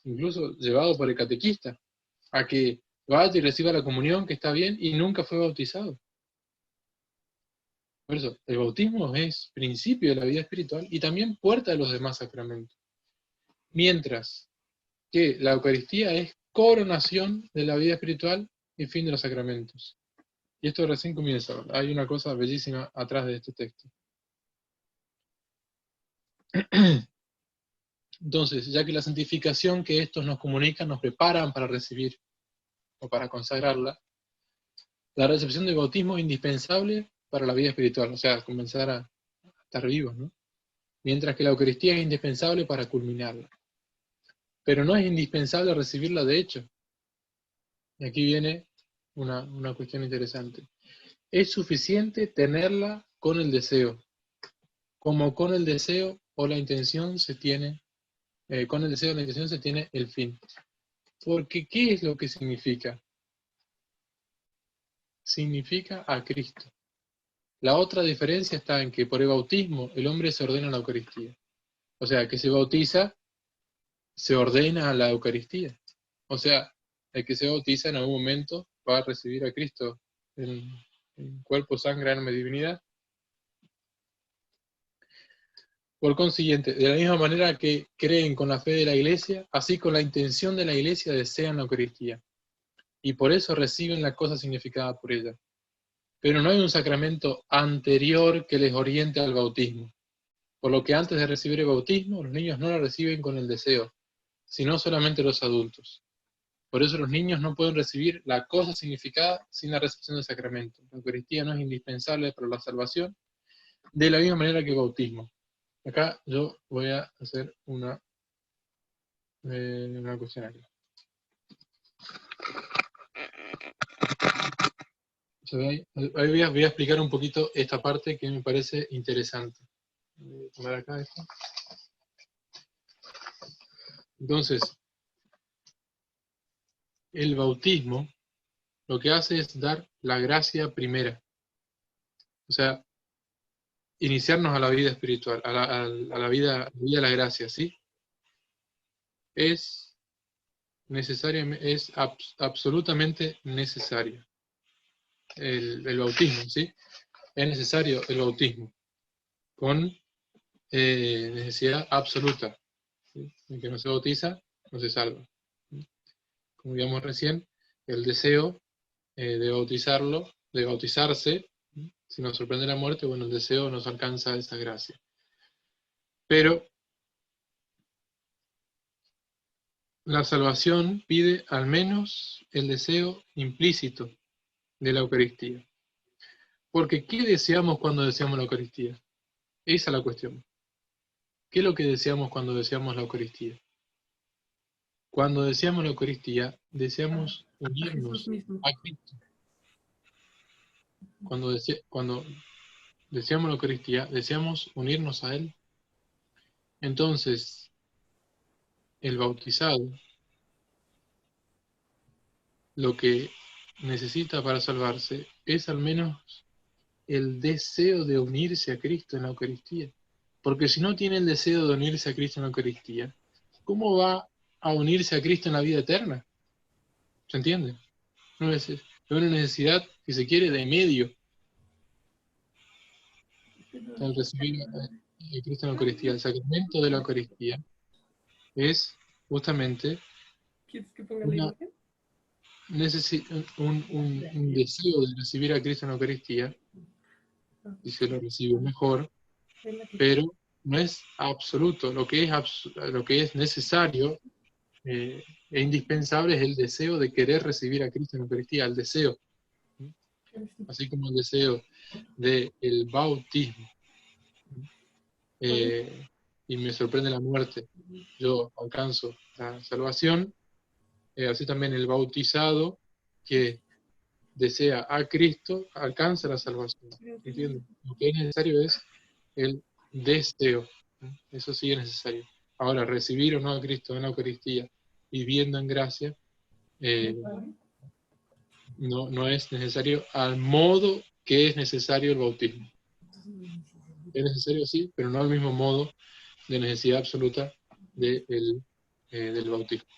incluso llevado por el catequista, a que vaya y reciba la comunión, que está bien, y nunca fue bautizado. Por eso, el bautismo es principio de la vida espiritual y también puerta de los demás sacramentos. Mientras que la Eucaristía es coronación de la vida espiritual y fin de los sacramentos. Y esto recién comienza. Hay una cosa bellísima atrás de este texto. Entonces, ya que la santificación que estos nos comunican nos preparan para recibir o para consagrarla, la recepción del bautismo es indispensable para la vida espiritual, o sea, comenzar a estar vivos, ¿no? Mientras que la Eucaristía es indispensable para culminarla. Pero no es indispensable recibirla de hecho. Y aquí viene una cuestión interesante. Es suficiente tenerla con el deseo. Como con el deseo o la intención se tiene, con el deseo o la intención se tiene el fin. Porque ¿qué es lo que significa? Significa a Cristo. La otra diferencia está en que por el bautismo el hombre se ordena a la Eucaristía. O sea, que se bautiza, se ordena a la Eucaristía. O sea, el que se bautiza en algún momento va a recibir a Cristo en cuerpo, sangre, alma y divinidad. Por consiguiente, de la misma manera que creen con la fe de la Iglesia, así con la intención de la Iglesia desean la Eucaristía. Y por eso reciben la cosa significada por ella. Pero no hay un sacramento anterior que les oriente al bautismo. Por lo que antes de recibir el bautismo, los niños no la reciben con el deseo, sino solamente los adultos. Por eso los niños no pueden recibir la cosa significada sin la recepción del sacramento. La Eucaristía no es indispensable para la salvación, de la misma manera que el bautismo. Acá yo voy a hacer una cuestión aquí. Ahí voy a explicar un poquito esta parte que me parece interesante. Voy a tomar acá esto. Entonces, el bautismo lo que hace es dar la gracia primera. O sea, iniciarnos a la vida espiritual, a la vida de la gracia, ¿sí? Es absolutamente necesario el bautismo, ¿sí? Es necesario el bautismo con necesidad absoluta, ¿sí? El que no se bautiza no se salva. Como digamos recién, el deseo de bautizarse, si nos sorprende la muerte, bueno, el deseo nos alcanza esa gracia. Pero la salvación pide al menos el deseo implícito de la Eucaristía. Porque ¿qué deseamos cuando deseamos la Eucaristía? Esa es la cuestión. ¿Qué es lo que deseamos cuando deseamos la Eucaristía? Cuando deseamos la Eucaristía, deseamos unirnos a Cristo. Cuando deseamos la Eucaristía, deseamos unirnos a Él. Entonces, el bautizado, lo que necesita para salvarse es al menos el deseo de unirse a Cristo en la Eucaristía. Porque si no tiene el deseo de unirse a Cristo en la Eucaristía, ¿cómo va a unirse a Cristo en la vida eterna? ¿Se entiende? Es una necesidad, si se quiere, de medio. Al recibir a Cristo en la Eucaristía, el sacramento de la Eucaristía es justamente un deseo de recibir a Cristo en la Eucaristía, y se lo recibe mejor, pero no es absoluto. Lo que es necesario e indispensable es el deseo de querer recibir a Cristo en la Eucaristía, el deseo. Así como el deseo del bautismo. Y me sorprende la muerte, yo alcanzo la salvación, así también el bautizado que desea a Cristo alcanza la salvación. ¿Entiendes? Lo que es necesario es el deseo, eso sí es necesario. Ahora, recibir o no a Cristo en la Eucaristía, viviendo en gracia, no es necesario al modo que es necesario el bautismo. Es necesario, sí, pero no al mismo modo de necesidad absoluta del bautismo.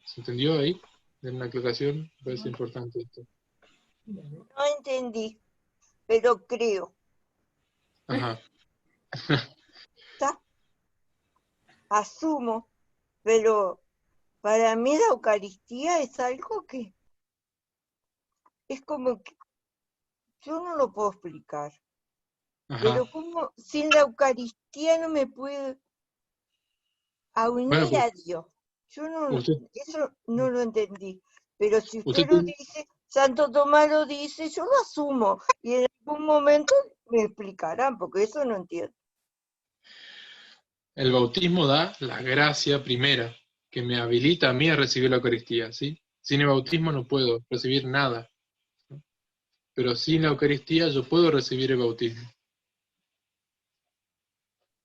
¿Se entendió ahí? En la aclaración parece importante esto. No entendí, pero creo. Ajá. Asumo, pero para mí la Eucaristía es algo que es como que yo no lo puedo explicar. Ajá. Pero como sin la Eucaristía no me puedo unir Bueno, pues, a Dios. Yo no, usted, eso no lo entendí. Pero si usted usted lo dice, Santo Tomás lo dice, yo lo asumo. Y en algún momento me explicarán, porque eso no entiendo. el bautismo da la gracia primera, que me habilita a mí a recibir la Eucaristía, ¿sí? Sin el bautismo no puedo recibir nada. ¿No? Pero sin la Eucaristía yo puedo recibir el bautismo.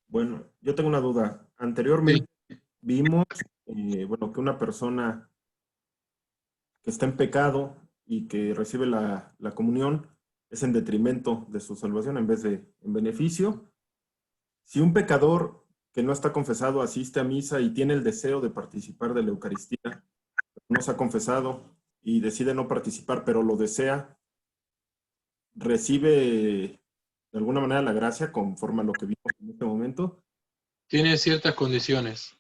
Bueno, yo tengo una duda. Anteriormente vimos que una persona que está en pecado y que recibe la comunión es en detrimento de su salvación en vez de en beneficio. Si un pecador que no está confesado asiste a misa y tiene el deseo de participar de la Eucaristía, no se ha confesado y decide no participar, pero lo desea, ¿recibe de alguna manera la gracia conforme a lo que vimos en este momento? Tiene ciertas condiciones.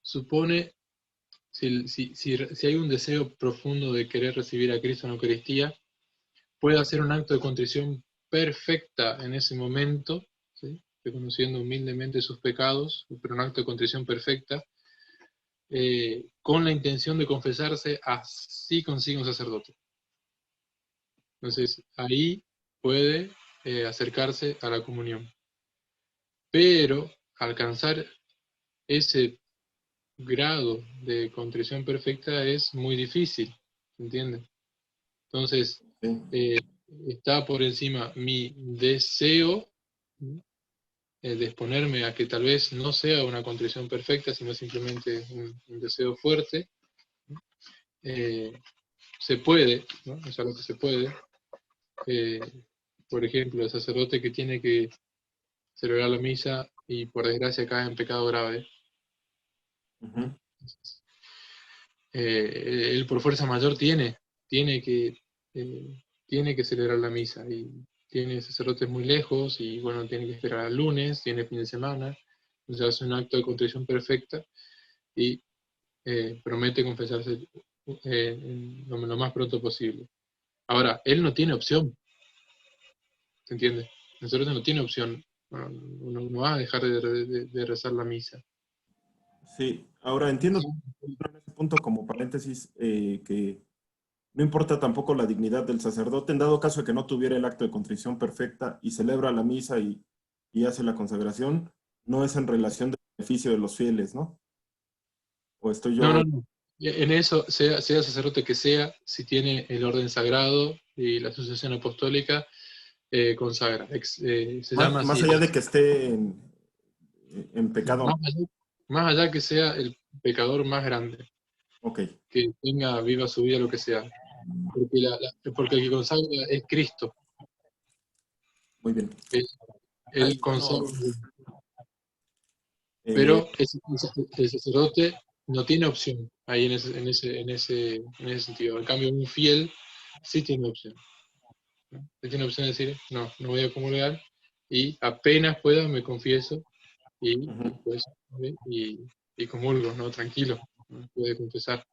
Supone, si hay un deseo profundo de querer recibir a Cristo en la Eucaristía, puede hacer un acto de contrición perfecta en ese momento, ¿sí? Reconociendo humildemente sus pecados, pero un acto de contrición perfecta, con la intención de confesarse así consigue un sacerdote. Entonces, ahí puede acercarse a la comunión. Pero alcanzar ese grado de contrición perfecta es muy difícil, ¿entiendes? Entonces, está por encima mi deseo de exponerme a que tal vez no sea una contrición perfecta, sino simplemente un deseo fuerte. Se puede, ¿no? Es algo que se puede. Por ejemplo, el sacerdote que tiene que celebrar la misa y por desgracia cae en pecado grave. Él por fuerza mayor tiene que celebrar la misa y tiene sacerdotes muy lejos y bueno, tiene que esperar al lunes, tiene fin de semana, entonces hace un acto de contrición perfecta y promete confesarse lo más pronto posible. Ahora, él no tiene opción, ¿se entiende? El sacerdote no tiene opción, no va a dejar de rezar la misa. Sí, ahora entiendo en ese punto como paréntesis que no importa tampoco la dignidad del sacerdote, en dado caso de que no tuviera el acto de contrición perfecta y celebra la misa y hace la consagración, no es en relación del beneficio de los fieles, ¿no? ¿O estoy yo? No. En eso, sea sacerdote que sea, si tiene el orden sagrado y la sucesión apostólica, consagra. Se llama Más así. allá de que esté en pecado. Más allá que sea el pecador más grande. Ok. Que viva su vida lo que sea. Porque el que consagra es Cristo. Muy bien. Él consagra. Pero el sacerdote no tiene opción ahí en ese sentido. En cambio, un fiel sí tiene opción. ¿No? Él tiene opción de decir, no voy a comulgar y apenas pueda me confieso y después y comulgo, ¿no? Tranquilo, ¿no? Puede confesar.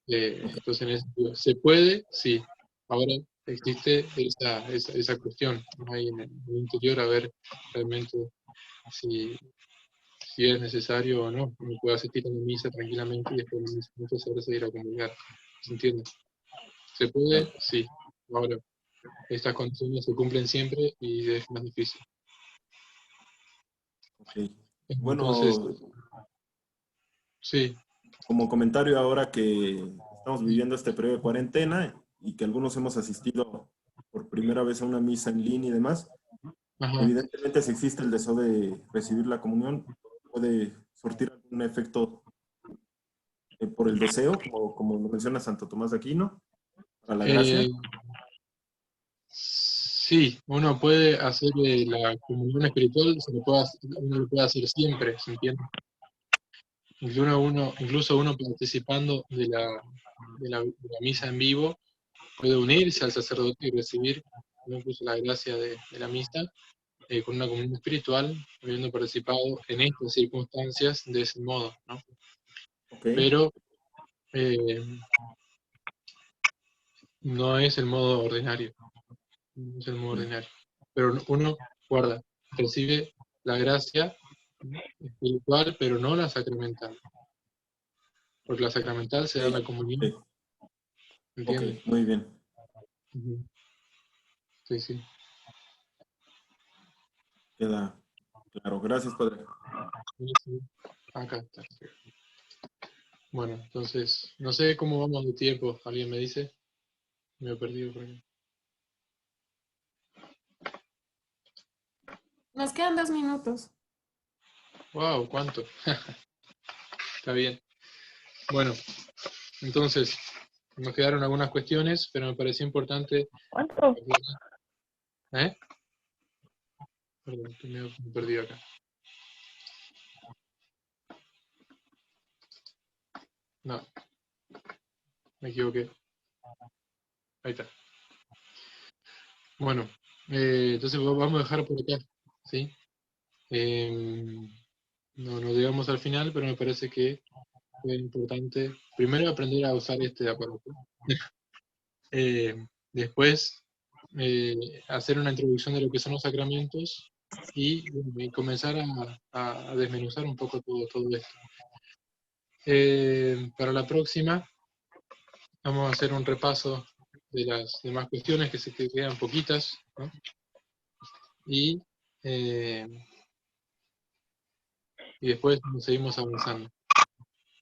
Entonces, en ese sentido, ¿se puede? Sí. Ahora existe esa cuestión, ¿no? Ahí en el interior, a ver realmente si es necesario o no. Uno puede asistir a la misa tranquilamente y después de la misa no se ir a comulgar. ¿Se entiende? ¿Se puede? Sí. Ahora, estas condiciones se cumplen siempre y es más difícil. Ok. Entonces, Bueno, sí. Como comentario ahora que estamos viviendo este periodo de cuarentena y que algunos hemos asistido por primera vez a una misa en línea y demás, evidentemente si existe el deseo de recibir la comunión, puede surtir algún efecto por el deseo, como lo menciona Santo Tomás de Aquino, para la gracia. Sí, uno puede hacer la comunión espiritual, uno lo puede hacer siempre, ¿se entiende? Incluso uno participando de la misa en vivo puede unirse al sacerdote y recibir incluso la gracia de la misa con una comunión espiritual, habiendo participado en estas circunstancias de ese modo, ¿no? Okay. Pero no es el modo ordinario. No es el modo ordinario. Pero uno recibe la gracia espiritual, pero no la sacramental. Porque la sacramental se da en la comunión. ¿Entiendes? Ok, muy bien. Sí. Queda claro. Gracias, Padre. Sí. Acá está. Bueno, entonces, no sé cómo vamos de tiempo. ¿Alguien me dice? Me he perdido por ahí. Nos quedan 2 minutos. ¡Wow! ¿Cuánto? Está bien. Bueno, entonces, nos quedaron algunas cuestiones, pero me pareció importante. ¿Cuánto? ¿Eh? Perdón, me perdí acá. No, me equivoqué. Ahí está. Bueno, entonces vamos a dejar por acá, ¿sí? No llegamos al final, pero me parece que fue importante primero aprender a usar este aparato. Después hacer una introducción de lo que son los sacramentos y comenzar a desmenuzar un poco todo esto. Para la próxima vamos a hacer un repaso de las demás cuestiones que quedan poquitas, ¿no? Y después seguimos avanzando.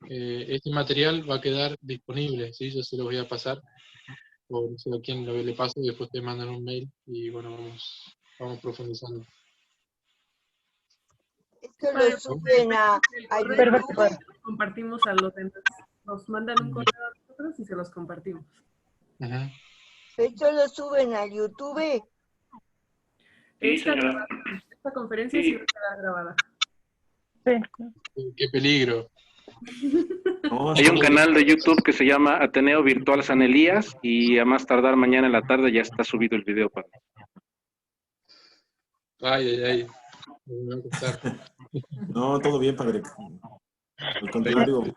Este material va a quedar disponible, ¿sí? Yo se lo voy a pasar, o no sé a quién le paso, y después te mandan un mail y bueno, vamos profundizando. Esto lo suben a YouTube. Compartimos a los demás. Nos mandan un correo a nosotros y se los compartimos. Esto lo suben a YouTube. Esta conferencia sí va a quedar grabada. Qué peligro. Hay un canal de YouTube que se llama Ateneo Virtual San Elías y a más tardar mañana en la tarde ya está subido el video, padre. Ay. Me va a costar. No, todo bien, Padre. Al contrario.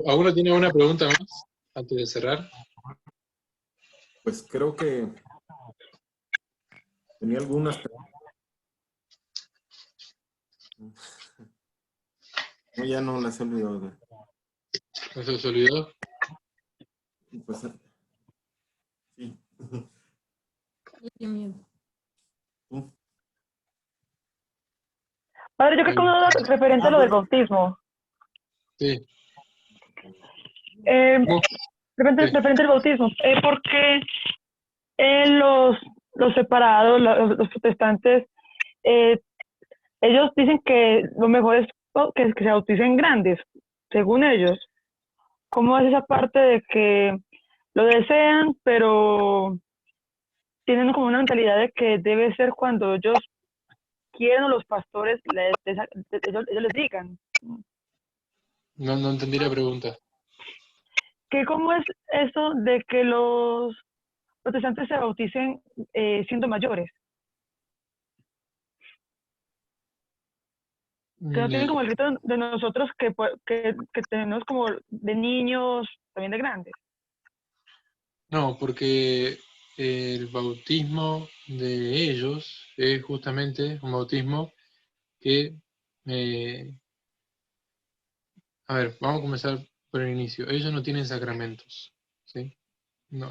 ¿Alguno tiene una pregunta más? antes de cerrar. Pues creo que tenía algunas. No, ya no las he olvidado. ¿No se olvidó? Pues, sí. Qué miedo. Padre, yo creo que una duda referente a lo del bautismo. Sí. Referente al bautismo. ¿Por qué los separados, los protestantes, ellos dicen que lo mejor es que se bauticen grandes, según ellos? ¿Cómo es esa parte de que lo desean, pero tienen como una mentalidad de que debe ser cuando ellos quieren o los pastores ellos les digan? No entendí la pregunta. ¿Cómo es eso de que los protestantes se bauticen siendo mayores? Que no tienen como el rito de nosotros que tenemos como de niños, también de grandes. No, porque el bautismo de ellos es justamente un bautismo que... a ver, vamos a comenzar por el inicio. Ellos no tienen sacramentos, ¿sí? No,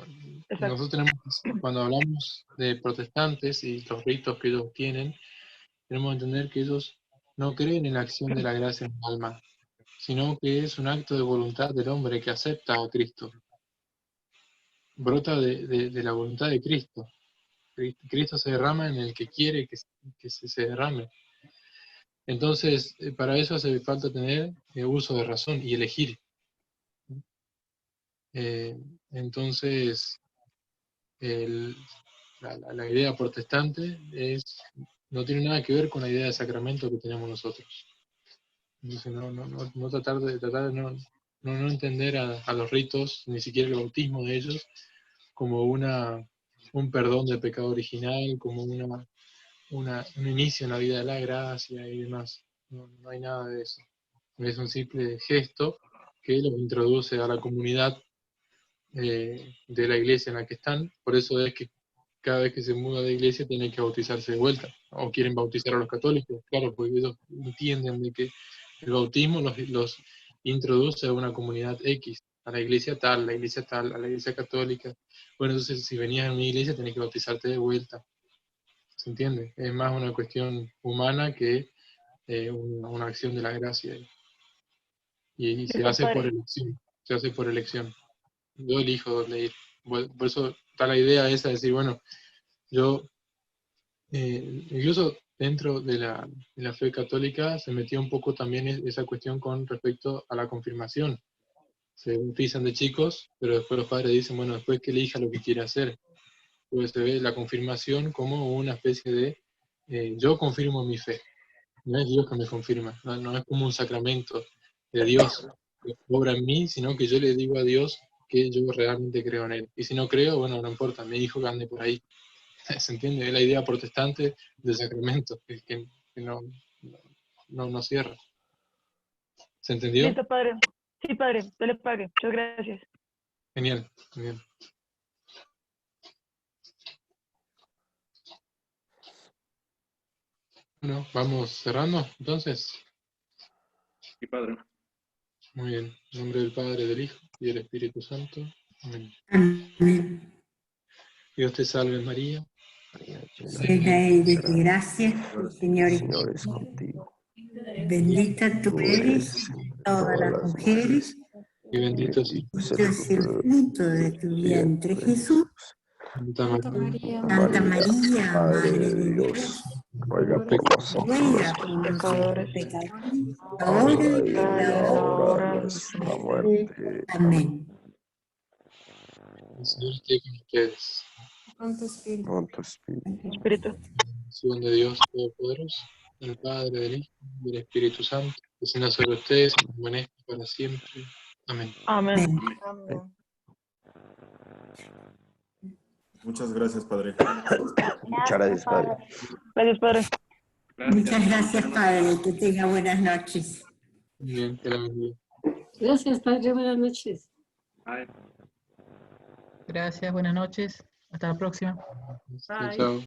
nosotros tenemos, cuando hablamos de protestantes y los ritos que ellos tienen, tenemos que entender que ellos no creen en la acción de la gracia en el alma, sino que es un acto de voluntad del hombre que acepta a Cristo. Brota de la voluntad de Cristo. Cristo se derrama en el que quiere que se derrame. Entonces, para eso hace falta tener uso de razón y elegir. Entonces, la idea protestante no tiene nada que ver con la idea de sacramento que tenemos nosotros. Entonces, no tratar de no entender a los ritos, ni siquiera el bautismo de ellos, como un perdón del pecado original, como un inicio en la vida de la gracia y demás. No hay nada de eso. Es un simple gesto que los introduce a la comunidad de la iglesia en la que están. Por eso es que cada vez que se muda de iglesia tienen que bautizarse de vuelta. O quieren bautizar a los católicos, claro, porque ellos entienden de que el bautismo los introduce a una comunidad X, a la iglesia tal, a la iglesia católica. Bueno, entonces si venías a una iglesia tenés que bautizarte de vuelta. ¿Se entiende? Es más una cuestión humana que una acción de la gracia. Y se hace por elección. Se hace por elección. Yo elijo dónde ir. Por eso está la idea esa de decir, bueno, yo, incluso dentro de la fe católica se metió un poco también esa cuestión con respecto a la confirmación. Se bautizan de chicos, pero después los padres dicen, bueno, después que elija lo que quiere hacer. Pues se ve la confirmación como una especie de, yo confirmo mi fe. No es Dios que me confirma, no es como un sacramento de Dios que obra en mí, sino que yo le digo a Dios que yo realmente creo en Él. Y si no creo, bueno, no importa, mi hijo que ande por ahí. ¿Se entiende? Es la idea protestante del sacramento, que no cierra. ¿Se entendió? Listo, padre. Sí, padre, yo le pague. Muchas gracias. Genial, genial. Bueno, vamos cerrando, entonces. Sí, padre. Muy bien. En nombre del Padre, del Hijo y del Espíritu Santo. Amén. Amén. Dios te salve, María. Llena eres de gracia, el Señor es contigo. Bendita tú eres entre todas las mujeres, Y bendito es bendito es el fruto de tu vientre, Jesús. Santa María, Santa María, Madre de Dios, ruega por nosotros ruega por nosotros pecadores, ahora y en la hora de nuestra muerte. Amén. el Señor esté con ustedes. Con tu espíritu. Con tu espíritu. Espíritu. La bendición de Dios Todopoderoso, del Padre, del Hijo y del Espíritu Santo, descienda sobre ustedes y permanezca para siempre. Amén. Amén. Muchas gracias, Padre. Muchas gracias, Padre. Gracias, padre. Muchas gracias, Padre. Que tenga buenas noches. Bien, que la bendiga. Gracias, Padre. Buenas noches. Bye. Gracias, buenas noches. Hasta la próxima. Bye. Chao.